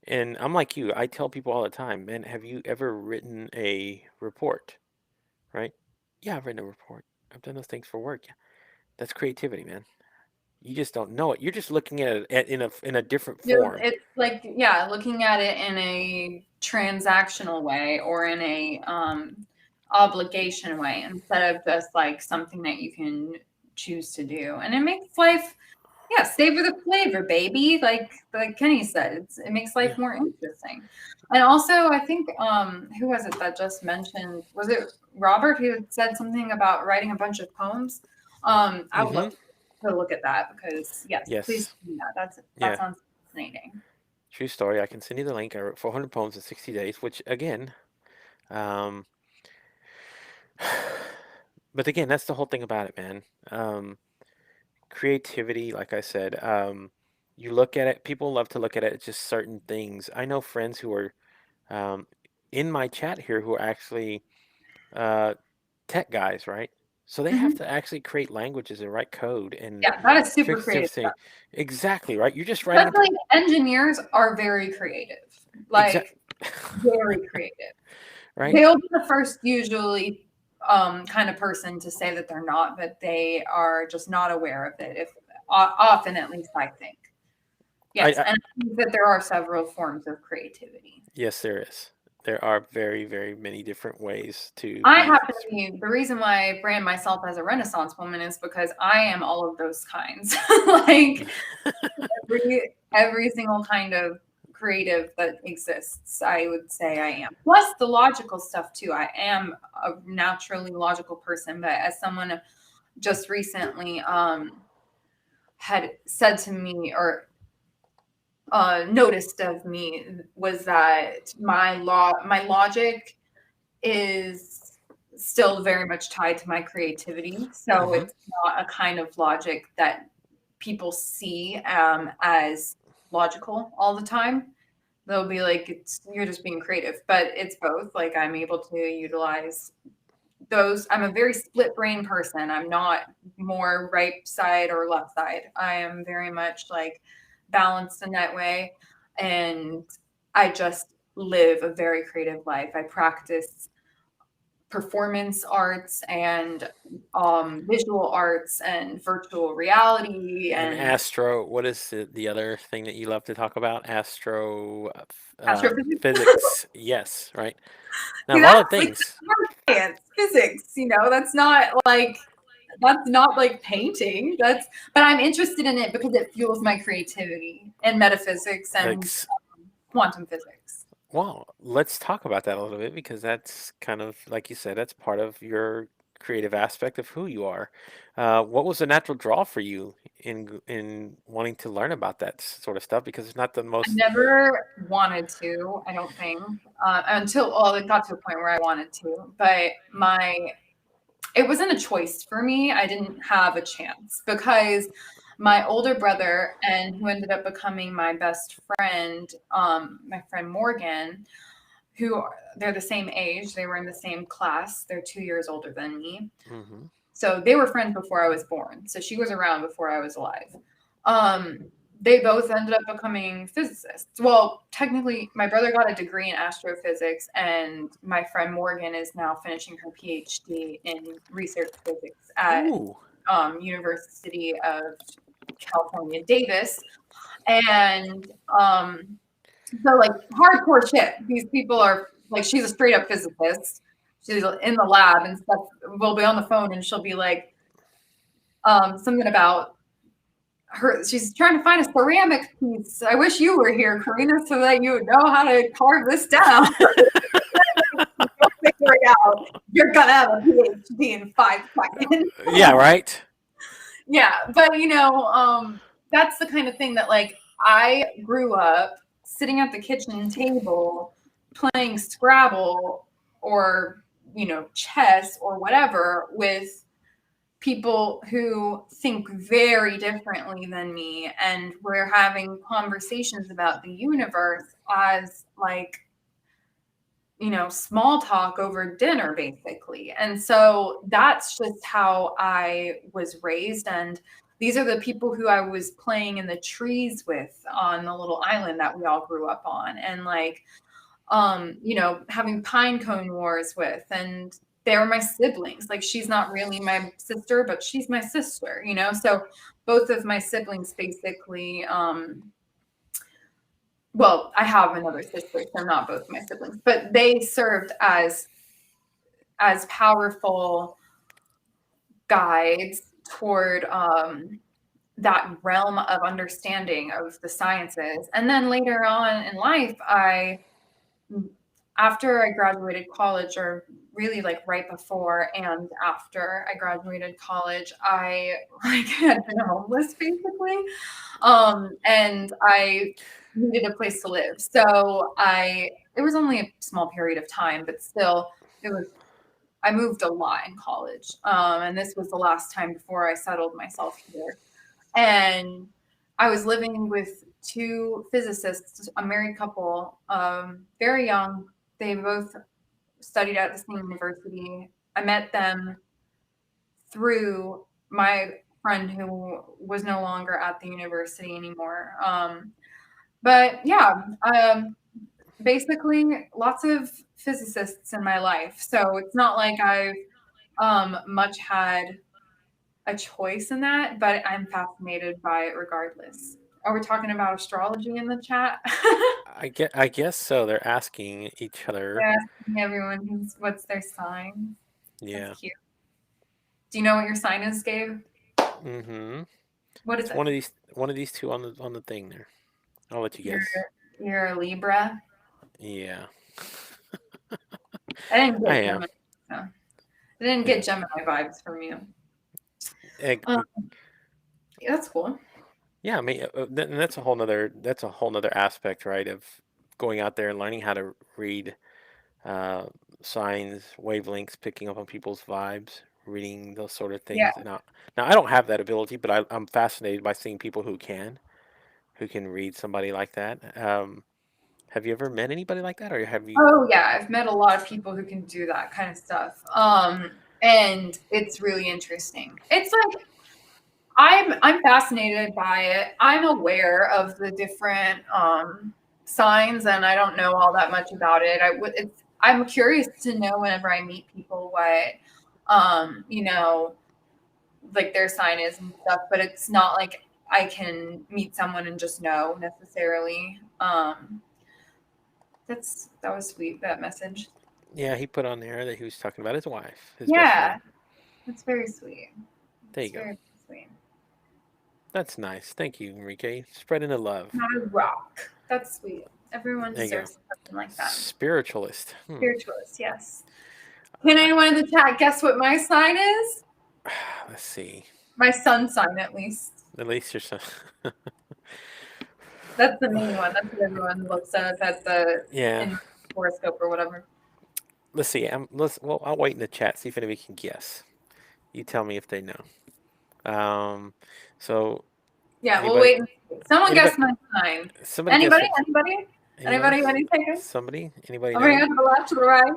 and I'm like you. I tell people all the time, man, have you ever written a report? Right? Yeah, I've written a report. I've done those things for work. Yeah, that's creativity, man. You just don't know it. You're just looking at it in a different form. It's like, yeah, looking at it in a transactional way or in a obligation way instead of just like something that you can choose to do. And it makes life, yeah, savor the flavor, baby. Like Kenny said, it makes life Yeah. more interesting. And also, I think who was it that just mentioned? Was it Robert who had said something about writing a bunch of poems? I would Mm-hmm. love to look at that because yes, please Yes. do that. That Yeah. sounds fascinating. True story. I can send you the link. I wrote 400 poems in 60 days, which again, um, but again, that's the whole thing about it, man. Creativity, like I said, you look at it, people love to look at it as just certain things. I know friends who are um, in my chat here who are actually uh, tech guys, right? So they have Mhm. to actually create languages and write code and Yeah, that is super fix creative everything. stuff. Exactly, right? You're just writing But a like engineers are very creative, exact, like very creative. right? They'll be the first usually kind of person to say that they're not, but they are just not aware of it. If often, at least I think. Yes, I and I think that there are several forms of creativity. Yes, there is. There are very, very many different ways to I be. happen to be the reason why I brand myself as a Renaissance woman is because I am all of those kinds. Like every single kind of creative that exists, I would say I am. Plus the logical stuff too. I am a naturally logical person, but as someone just recently had said to me or noticed of me was that my logic is still very much tied to my creativity. So Hmm. it's not a kind of logic that people see as logical all the time. They'll be like, it's you're just being creative, but it's both. Like I'm able to utilize those. I'm a very split brain person. I'm not more right side or left side. I am very much like balanced in that way. And I just live a very creative life. I practice performance arts and visual arts and virtual reality And and what is the other thing that you love to talk about? astrophysics. Physics. Yes, right. Now, See, of all the that's like things, science, physics, that's not like painting. But I'm interested in it because it fuels my creativity and metaphysics like, and quantum physics. well, let's talk about that a little bit because that's kind of, like you said, that's part of your creative aspect of who you are. What was the natural draw for you in wanting to learn about that sort of stuff? Because it's not the I most. never wanted to, I don't think, until it got to a point where I wanted to. But it wasn't a choice for me. I didn't have a chance because my older brother, and who ended up becoming my best friend, my friend Morgan, they're the same age. They were in the same class. They're 2 years older than me. Mhm. So they were friends before I was born. So she was around before I was alive. They both ended up becoming physicists. Well, technically, my brother got a degree in astrophysics, and my friend Morgan is now finishing her PhD in research physics at Ooh. University of California, Davis. And so, like, hardcore shit. These people are like, she's a straight up physicist. She's in the lab and stuff. We'll be on the phone, and she'll be like, something about she's trying to find a ceramic piece. I wish you were here, Karina, so that you would know how to carve this down. You'll figure it out. You're gonna have a PhD in 5 seconds. Yeah, right. Yeah, but that's the kind of thing that, like, I grew up sitting at the kitchen table playing Scrabble or chess or whatever with people who think very differently than me, and we're having conversations about the universe as, like, small talk over dinner, basically. And so that's just how I was raised. And these are the people who I was playing in the trees with on the little island that we all grew up on. And, like, having pine cone wars with, and they were my siblings. Like, she's not really my sister, but she's my sister, So both of my siblings basically, well, I have another sister, so not both my siblings, but they served as powerful guides toward that realm of understanding of the sciences. And then later on in life, after I graduated college, or really like right before and after I graduated college, I had been homeless basically. And I needed a place to live. So it was only a small period of time, but still I moved a lot in college. And this was the last time before I settled myself here. And I was living with 2 physicists, a married couple, very young. They both studied at the same university. I met them through my friend who was no longer at the university anymore. But yeah, basically lots of physicists in my life. So it's not like I've much had a choice in that, but I'm fascinated by it regardless. Are we talking about astrology in the chat? I guess so. They're asking each other. Yeah, asking everyone what's their sign. Yeah. That's cute. Do you know what your sign is, Gabe? Mm-hmm. What is It's it? one of these two on the thing there. I'll let you guess. You're a Libra. Yeah. I didn't I get am. Gemini. So. I didn't get Gemini vibes from you. That's cool. Yeah, I mean, and that's a whole nother aspect, right? Of going out there and learning how to read signs, wavelengths, picking up on people's vibes, reading those sort of Yeah. things. Now I don't have that ability, but I'm fascinated by seeing people who can read somebody like that. Have you ever met anybody like that, or have you? Oh yeah, I've met a lot of people who can do that kind of stuff. And it's really interesting. It's like I'm fascinated by it. I'm aware of the different signs, and I don't know all that much about it. I'm curious to know whenever I meet people what, you know, like their sign is and stuff, but it's not like I can meet someone and just know necessarily. That was sweet, that message. Yeah, he put on there that he was talking about his wife, his best Yeah, friend. that's very sweet. There It's you go. very sweet. That's nice. Thank you, Enrique. Spreading the love. Not a rock. That's sweet. Everyone There you go. deserves something like that. Spiritualist. Spiritualist, yes. Can anyone in the chat guess what my sign is? Let's see. My sun sign, at least. At least you're so. That's the main one. That's what everyone looks at the Yeah. horoscope or whatever. Let's see. I'll wait in the chat, see if anybody can guess. You tell me if they know. So Yeah, anybody, we'll wait. Someone anybody, guess my sign. somebody Anybody? guess Anybody? anybody? Any takers? Somebody? Anybody Over here know? to the left, to the right.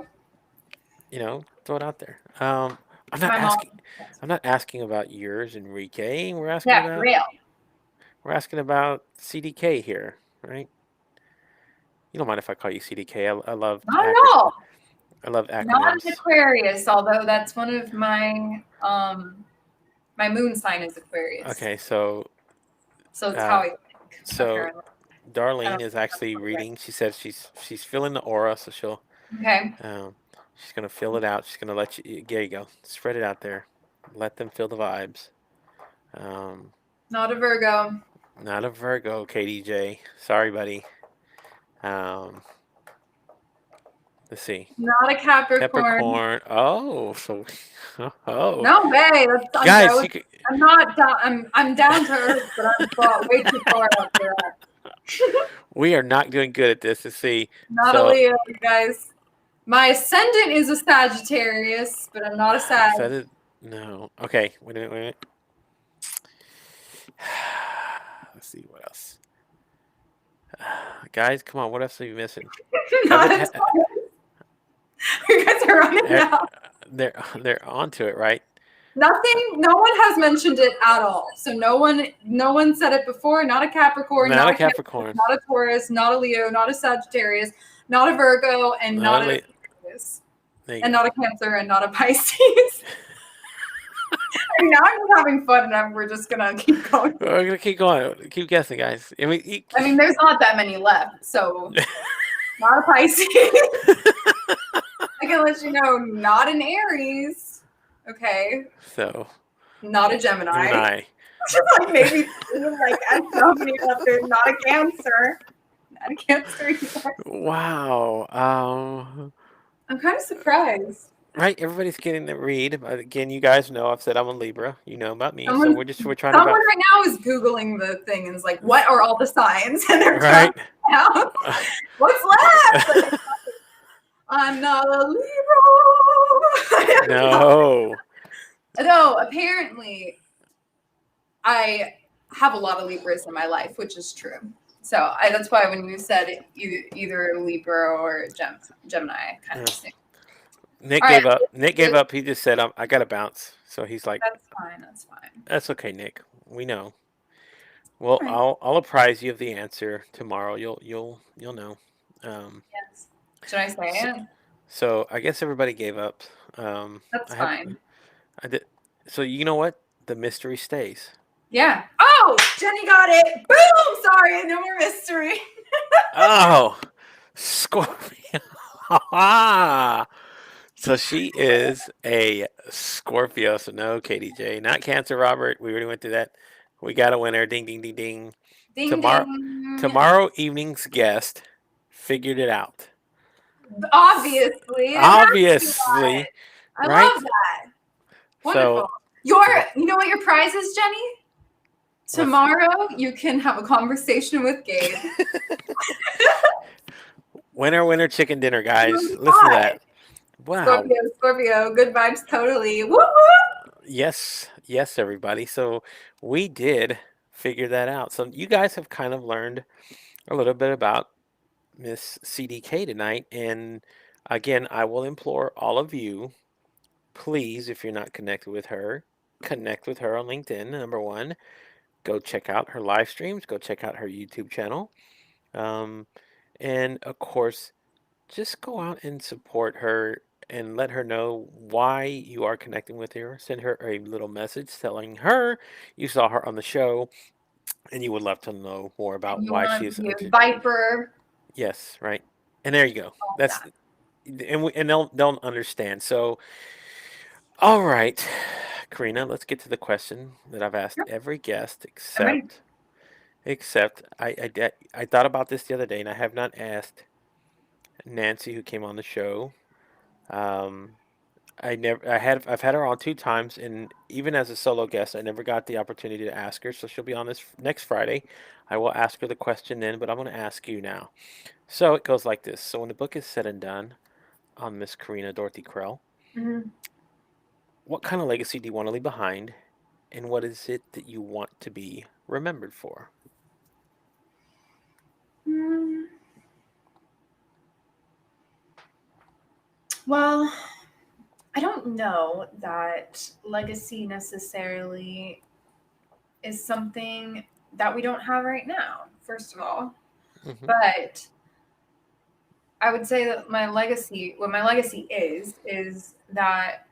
You know, throw it out there. I'm not My mom. asking. I'm not asking about yours, Enrique. Yeah, real. We're asking about CDK here, right? You don't mind if I call you CDK? I love Not at all. I love Not acronyms. an Aquarius, although that's one of my my moon sign is Aquarius. Okay, so it's how I think. so Apparently. Darlene is actually reading. She says she's feeling the aura, so she'll she's gonna fill it out. She's gonna let you. There you go. Spread it out there. Let them feel the vibes. Not a Virgo. Not a Virgo, KDJ. Sorry, buddy. Let's see. Not a Capricorn. Oh, so oh. No way. Guys, I'm not down. I'm down to earth, but I'm way too far out there. We are not doing good at this. Let's see. Not a Leo, guys. My ascendant is a Sagittarius, but I'm not a Sag. No. Okay. Wait a minute. Let's see what else. Guys, come on. What else are you missing? You guys are running now. They're onto it, right? Nothing. No one has mentioned it at all. So no one said it before. Not a Capricorn. Not a Capricorn. Not a Taurus. Not a Leo. Not a Sagittarius. Not a Virgo. And not a Aquarius. And not a Cancer. And not a Pisces. Now I'm just having fun, and we're just gonna keep going. We're gonna keep going. Keep guessing, guys. I mean, there's not that many left, so not a Pisces. I can let you know, not an Aries. Okay. So. Not a Gemini. Maybe like I'm throwing it up there. Not a Cancer. Not a Cancer either. Wow. I'm kind of surprised. Right, everybody's getting the read. Again, you guys know I've said I'm a Libra. You know about me, so we're trying to. Someone right now is googling the thing and is like, "What are all the signs?" And they're right. Out. What's left? I'm not a Libra. No. No, apparently, I have a lot of Libras in my life, which is true. So that's why when you said either Libra or Gemini, I kind of assumed. Nick gave up. Nick gave up. He just said, "I got to bounce." So he's like, "That's fine. That's fine." That's okay, Nick. We know. Well, I'll apprise you of the answer tomorrow. You'll know. Yes. Should I say it? So I guess everybody gave up. That's fine. I did. So you know what? The mystery stays. Yeah. Oh, Jenny got it. Boom. Sorry, no more mystery. Oh, Scorpio. So she is a Scorpio. So no, KDJ, not Cancer. Robert, we already went through that. We got a winner. Ding, ding, ding, ding. Tomorrow evening's guest figured it out. Obviously. I love that. Wonderful. So, you know what your prize is, Jenny? Tomorrow you can have a conversation with Gabe. Winner, chicken dinner, guys. Listen to that. Wow. Scorpio, good vibes totally. Woo woo. Yes, everybody. So we did figure that out. So you guys have kind of learned a little bit about Miss CDK tonight. And again, I will implore all of you, please, if you're not connected with her, connect with her on LinkedIn. Number one, go check out her live streams. Go check out her YouTube channel. And of course, just go out and support her and let her know why you are connecting with her. Send her a little message telling her you saw her on the show and you would love to know more And about you why want she to is. be a viper, Yes, right. And there you go. all That's that. and they'll understand. So, all right, Karina, let's get to the question that I've asked Sure. every guest I'm ready. except I thought about this the other day and I have not asked Nancy who came on the show. Um, I've had her on 2 times, and even as a solo guest, I never got the opportunity to ask her. So she'll be on this next Friday. I will ask her the question then, but I'm going to ask you now. So it goes like this. So when the book is said and done on Miss Karina Dorothy Krell, Mhm. what kind of legacy do you want to leave behind, and what is it that you want to be remembered for? Mm, well, I don't know that legacy necessarily is something that we don't have right now, first of all. Hmm. But I would say that what my legacy is that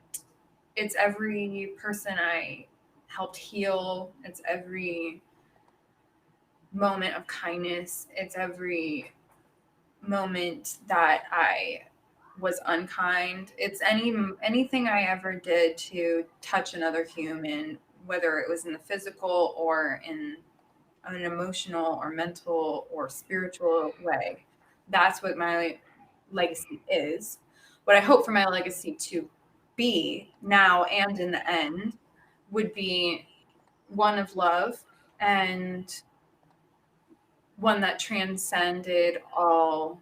it's every person I helped heal. It's every moment of kindness. It's every moment that I was unkind. It's anything I ever did to touch another human, whether it was in the physical or in an emotional or mental or spiritual way. That's what my legacy is. What I hope for my legacy to be now and in the end would be one of love and one that transcended all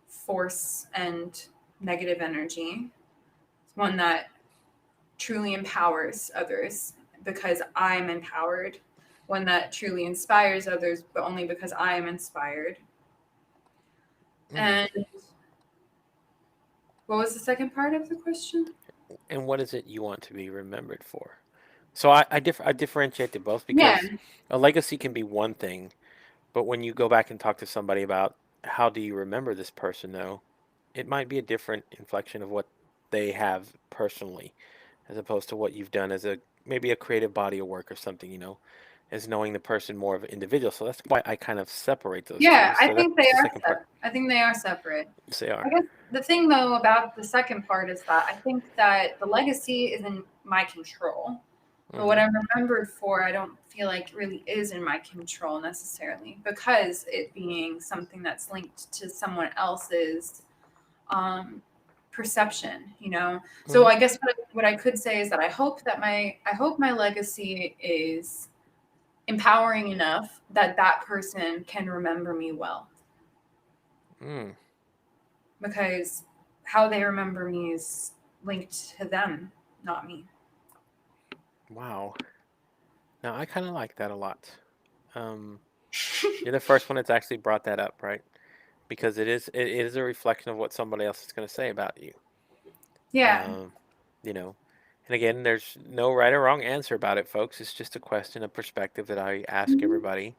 force and negative energy, one that truly empowers others because I'm empowered, one that truly inspires others, but only because I am inspired. Mm. And what was the second part of the question? And what is it you want to be remembered for? So I differentiate the both Yeah. because a legacy can be one thing, but when you go back and talk to somebody about how do you remember this person, though, it might be a different inflection of what they have personally, as opposed to what you've done as a maybe a creative body of work or something, as knowing the person more of an individual. So that's why I kind of separate those two. Yeah, I So think that's they the are. second part. I think they are separate. Yes, they I are. guess the thing though about the second part is that I think that the legacy is in my control. But what Hmm. I'm remembered for, I don't feel like really is in my control necessarily because it being something that's linked to someone else's um, perception. So Hmm. I guess what I could say is that I hope my legacy is empowering enough that that person can remember me well Mm. because how they remember me is linked to them, not me. Wow. Now I kind of like that a lot. Um, you're the first one that's actually brought that up, right? Because it is a reflection of what somebody else is going to say about you. Yeah. Um, you know, and again, there's no right or wrong answer about it, folks. It's just a question of perspective that I ask Mhm. everybody.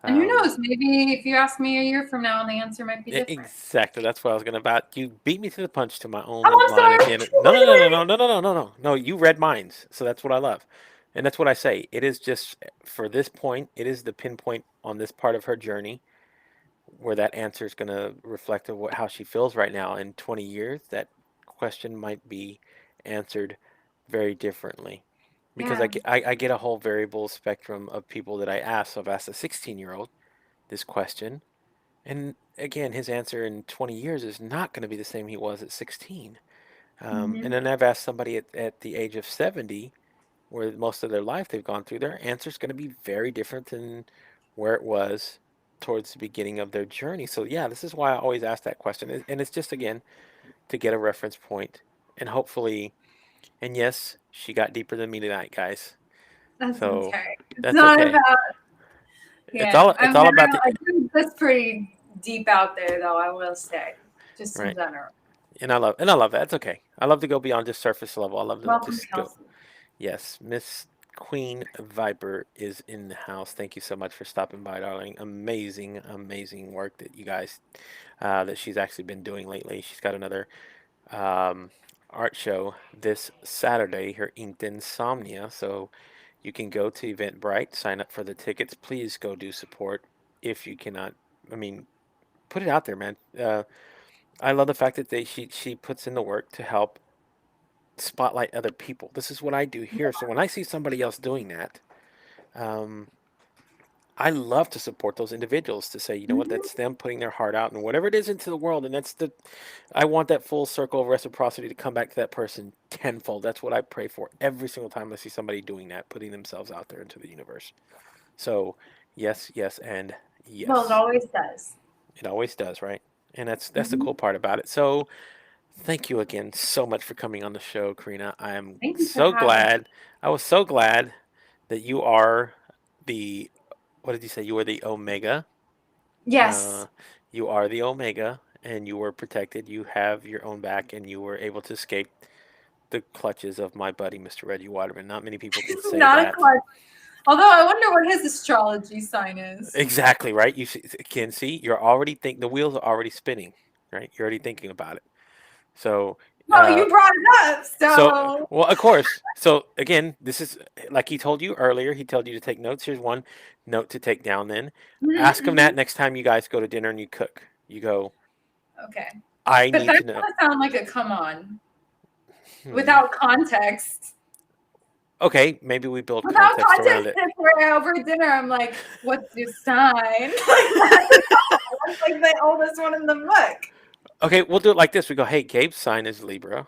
And who Um, knows? Maybe if you ask me a year from now, the answer might be different. exactly. That's what I was going to about. You beat me to the punch to my own Oh, I'm line at the sorry. end. No, no, no, no, no, no, no, no, no, no. No, you read minds. So that's what I love. And that's what I say. It is just for this point, it is the pinpoint on this part of her journey where that answer is going to reflect on how she feels right now. In 20 years, that question might be answered very differently. Because Yeah. I get a whole variable spectrum of people that I ask. So I've asked a 16-year-old this question, and again, his answer in 20 years is not going to be the same he was at 16. And Hmm. then I've asked somebody at the age of 70, where most of their life they've gone through, their answer is going to be very different than where it was towards the beginning of their journey. So yeah, this is why I always ask that question, and it's just again to get a reference point, and hopefully, and yes, she got deeper than me tonight, guys. That's So okay. It's that's not okay. about, It's yeah. all it's all about the I think that's pretty deep out there, though, I will say, just in right. general. And I love that. It's okay. I love to go beyond just surface level. I love to Welcome, just go. Kelsey. Yes, Miss Queen Viper is in the house. Thank you so much for stopping by, darling. Amazing, amazing work that you guys, that she's actually been doing lately. She's got another um, art show this Saturday, her Inked Insomnia. So you can go to Eventbrite, sign up for the tickets. Please go do support if you cannot. I mean, put it out there, man. I love the fact that she puts in the work to help spotlight other people. This is what I do here. So when I see somebody else doing that, um, I love to support those individuals to say, you know what, Mhm. that's them putting their heart out and whatever it is into the world. And I want that full circle of reciprocity to come back to that person tenfold. That's what I pray for every single time I see somebody doing that, putting themselves out there into the universe. So yes, yes, and Well, it yes. always does. It always does, right? And that's the Mhm. cool part about it. So thank you again so much for coming on the show, Karina. I am Thank you for so having me. glad. I was so glad that you are the, what did you say? You were the Omega. Uh, Yes. you are the Omega, and you were protected. You have your own back, and you were able to escape the clutches of my buddy, Mr. Reggie Waterman. Not many people can say Not a that. clutch. Although I wonder what his astrology sign is. Exactly, right? Can see, you're already the wheels are already spinning, right? You're already thinking about it. So, Well, uh, you brought it up, So, so. well, of course. So again, this is like he told you earlier. He told you to take notes. Here's one note to take down. Then Mhm, ask him that mhm. next time you guys go to dinner and you cook. You go, Okay. I But need that's to know. gonna sound like a come on. Hmm. Without context. Okay, maybe we build Without context around context, it. if we're over dinner, I'm like, what's your sign? That's like the oldest one in the book. Okay, we'll do it like this. We go, hey, Gabe's sign is Libra.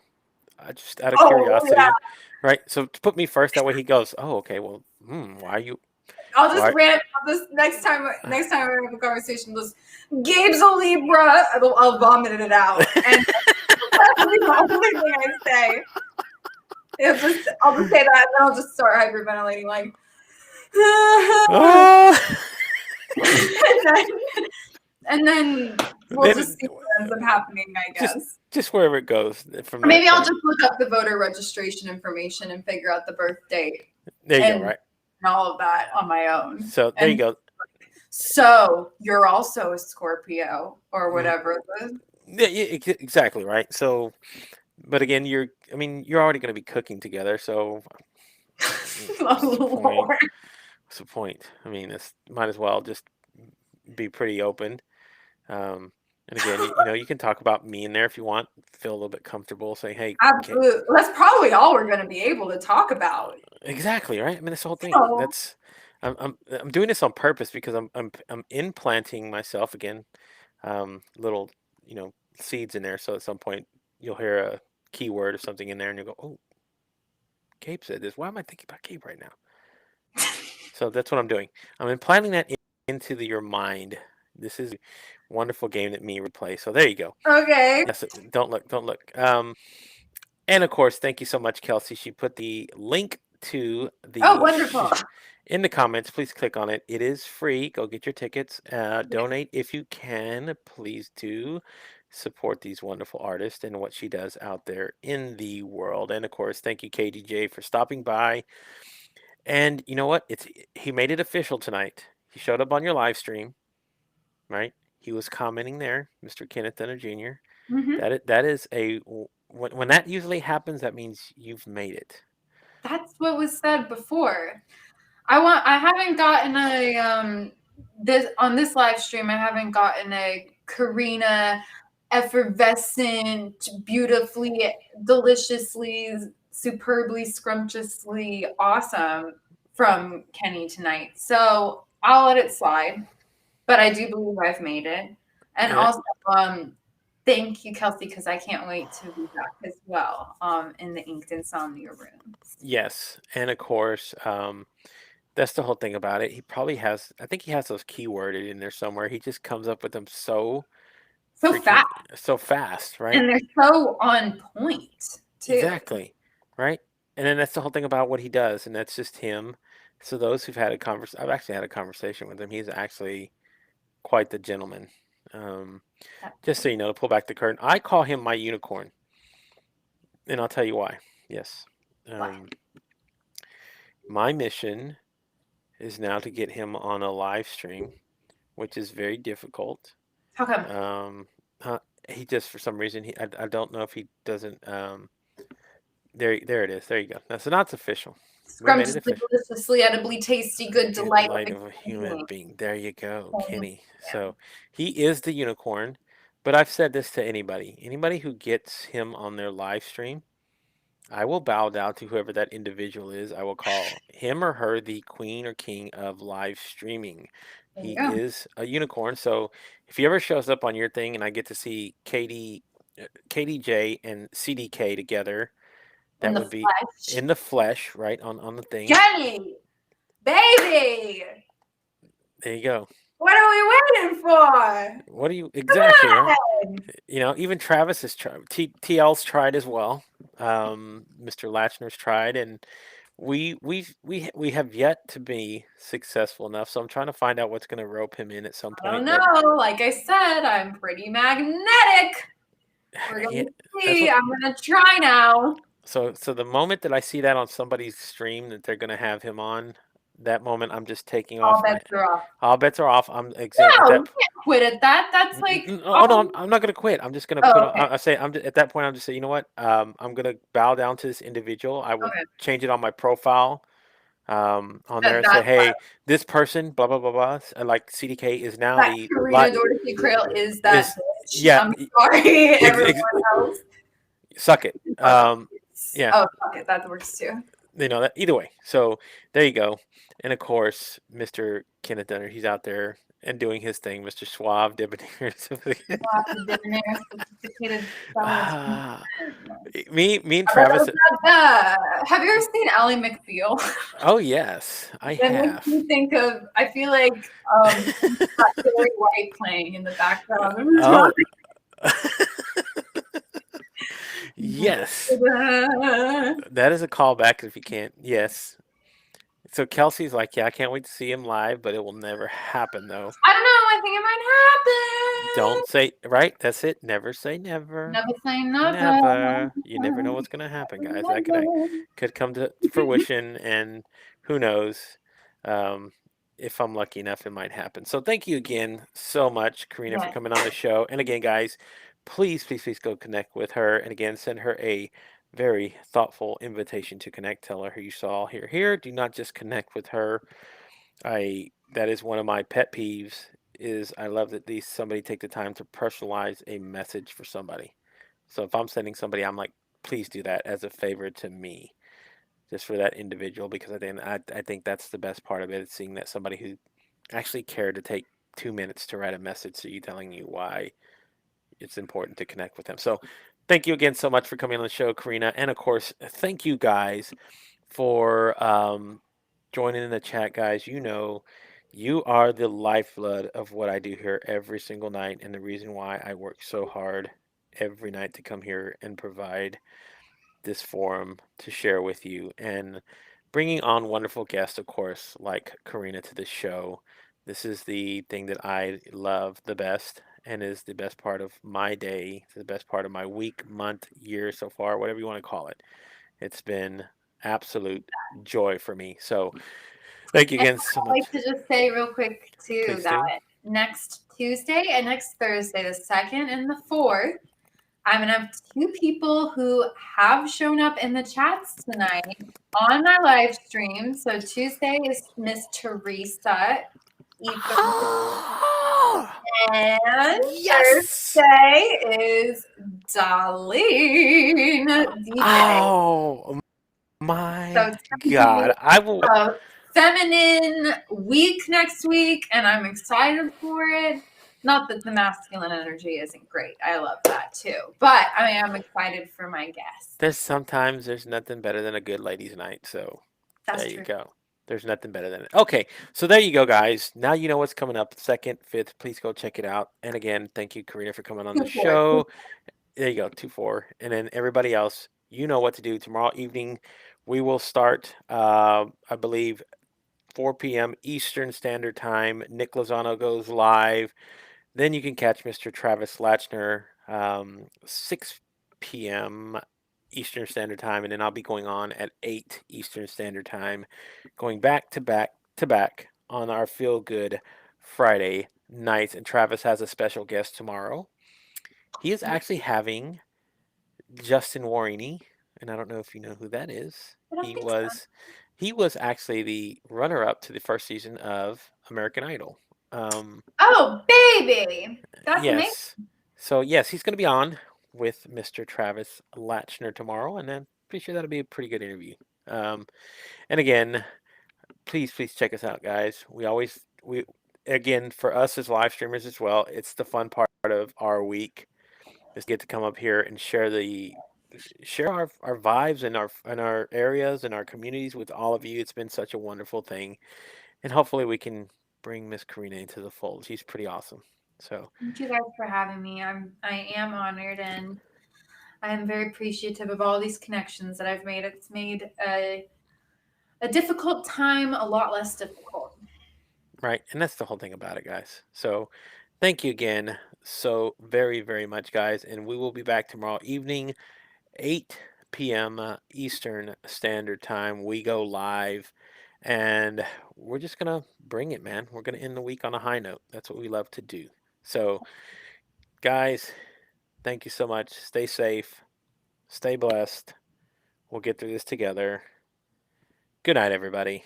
Just out of Oh, yeah. curiosity, right? So to put me first. That way he goes, oh, okay. Well, why are you? I'll just Why? rant about this next time. Next time we have a conversation, just Gabe's a Libra. I'll vomit it out, and that'll be the only thing I say. I'll just say that, and then I'll just start hyperventilating, like, Ah! and then we'll just Then see what ends up happening, I just guess. just wherever it goes from Or that maybe I'll point. just look up the voter registration information and figure out the birth date There you go. and Right. all of that on my own. So there you And go. so you're also a Scorpio or Mhm. whatever. Yeah, exactly right. So, but again, I mean, you're already going to be cooking together. So, what's the Oh, point? Lord. What's the point? I mean, it's might as well just be pretty open. Um, and again, you can talk about me in there if you want. Feel a little bit comfortable. Say, hey, Absolutely. That's probably all we're going to be able to talk about. exactly right. I mean, that's the whole thing. So, I'm doing this on purpose because I'm implanting myself again, little seeds in there. So at some point you'll hear a keyword or something in there, and you'll go, oh, Gabe said this. Why am I thinking about Gabe right now? So that's what I'm doing. I'm implanting that into your mind. This is a wonderful game that me would play. So there you go. okay. Yes, don't look, don't look. And of course, thank you so much, Kelsey. She put the link to Oh, the wonderful. in the comments. Please click on it. It is free. Go get your tickets. Donate if you can. Please do support these wonderful artists and what she does out there in the world. And of course, thank you, KDJ, for stopping by. And you know what? He made it official tonight. He showed up on your live stream, right? He was commenting there, Mr. Kenneth Dunner Jr. Hmm. That is when that usually happens, that means you've made it. That's what was said before. I haven't gotten this live stream, I haven't gotten a Karina effervescent, beautifully, deliciously, superbly, scrumptiously awesome from Kenny tonight. So I'll let it slide. But I do believe I've made it. And Yeah. also, thank you, Kelsey, because I can't wait to be back as well in the Inked Insomnia room. Yes, and of course, that's the whole thing about it. He probably has. I think he has those keyworded in there somewhere. He just comes up with them so So freaking fast. so fast, right? And they're so on point, too. Exactly, right? And then that's the whole thing about what he does, and that's just him. So those who've had a I've actually had a conversation with him. He's actually quite the gentleman. Um, just so you know, to pull back the curtain, I call him my unicorn, and I'll tell you why. Yes. Why? My mission is now to get him on a live stream, which is very difficult. How come? Um, he just for some reason I don't know if he doesn't. There it is. There you go. So now it's official. We made it Scrumptiously, official. deliciously, edibly tasty, good Good delight light of of a a human human being. There you go, being. Kenny. So he is the unicorn. But I've said this to anybody who gets him on their live stream, I will bow down to whoever that individual is. I will call him or her the queen or king of live streaming. There you He go. is a unicorn. So if he ever shows up on your thing and I get to see KDJ and CDK together, In that the would be flesh. in the flesh, right on the thing. Jenny! Baby! There you go. What are we waiting for? What do you exactly right? Come on! Even Travis has tried. TL's tried as well. Mr. Lachner's tried, and we have yet to be successful enough. So I'm trying to find out what's going to rope him in at some I don't point. But know. Like I said, I'm pretty magnetic. We're yeah, gonna that's see. what. I'm gonna try now. So the moment that I see that on somebody's stream that they're going to have him on, that moment I'm just taking All off my. bets are off. All bets are off. I'm at No, you that. can't quit at that. That's like Oh no, I'm not gonna quit. I'm just gonna put oh, on. okay. I say I'm at that point. I'm just saying. You know what? I'm gonna bow down to this individual. I will Okay. change it on my profile. On there and say, That's hey, this person, blah blah blah blah. Like CDK is now that the Karina Dorothy Crail is that is bitch. yeah. I'm sorry, Ex, everyone ex, else. suck it. Oh, Yeah. oh, fuck it. That works too. That either way. So there you go. And of course, Mr. Kenneth Dunner, he's out there and doing his thing. Mr. Suave, debonair. Sophisticated Ah, me and Travis. Have you ever seen Ally McBeal? Oh yes, I That makes have. me think of. I feel like Hillary White playing in the background. Oh. Yes, that is a callback if you can't. Yes. So Kelsey's like, yeah, I can't wait to see him live, but it will never happen though. I don't know. I think it might happen. Don't say right. That's it. Never say never. Never say never. Never. You never know what's gonna happen, guys. That could come to fruition, and who knows? Um, if I'm lucky enough, it might happen. So thank you again so much, Karina, for Yes. coming on the show. And again, guys, please go connect with her. And again, send her a very thoughtful invitation to connect. Tell her who you saw here. Do not just connect with her. That is one of my pet peeves. Is I love that somebody take the time to personalize a message for somebody. So if I'm sending somebody, I'm like, please do that as a favor to me, just for that individual, because I think that's the best part of it. Is seeing that somebody who actually cared to take 2 minutes to write a message to you, telling you why it's important to connect with them. So thank you again so much for coming on the show, Karina, and of course, thank you guys for joining in the chat, guys. You are the lifeblood of what I do here every single night, and the reason why I work so hard every night to come here and provide this forum to share with you, and bringing on wonderful guests, of course, like Karina to the show. This is the thing that I love the best and is the best part of my day, the best part of my week, month, year so far, whatever you want to call it. It's been absolute joy for me. So thank you again so I'd much. like to just say real quick too Please that do. next Tuesday and next Thursday, the 2nd and the 4th, I'm gonna have 2 people who have shown up in the chats tonight on my live stream. So Tuesday is Miss Teresa, Ethan, and Yes. Thursday is Darlene DJ. Oh my So it's gonna God. be I will. a feminine week next week, and I'm excited for it. Not that the masculine energy isn't great. I love that too. But I mean, I'm excited for my guests. There's nothing better than a good ladies' night. So That's there you true. go. There's nothing better than it. Okay, so there you go, guys. Now you know what's coming up. 2nd, 5th. Please go check it out. And again, thank you, Karina, for coming on the 2-4. show. There you go, 2-4. And then everybody else, you know what to do. Tomorrow evening, we will start, I believe, 4 p.m. Eastern Standard Time. Nick Lozano goes live. Then you can catch Mr. Travis Lachner, 6 p.m. Eastern Standard Time, and then I'll be going on at 8 Eastern Standard Time, going back to back to back on our Feel Good Friday nights. And Travis has a special guest tomorrow. He is actually having Justin Warini, and I don't know if you know who that is. I don't think so. He was actually the runner-up to the first season of American Idol. Um, Oh, baby. That's amazing. yes. So yes, he's going to be on with Mr. Travis Latchner tomorrow, and then pretty sure that'll be a pretty good interview. And again, please check us out, guys. We again, for us as live streamers as well, it's the fun part of our week is get to come up here and share our vibes and our areas and our communities with all of you. It's been such a wonderful thing, and hopefully we can bring Miss Karina into the fold. She's pretty awesome. So Thank you guys for having me. I am honored, and I am very appreciative of all these connections that I've made. It's made a difficult time a lot less difficult. right, and that's the whole thing about it, guys. So thank you again so very much, guys, and we will be back tomorrow evening, 8 p.m. Eastern Standard Time. We go live, and we're just gonna bring it, man. We're gonna end the week on a high note. That's what we love to do. So, guys, thank you so much. Stay safe, stay blessed. We'll get through this together. Good night, everybody.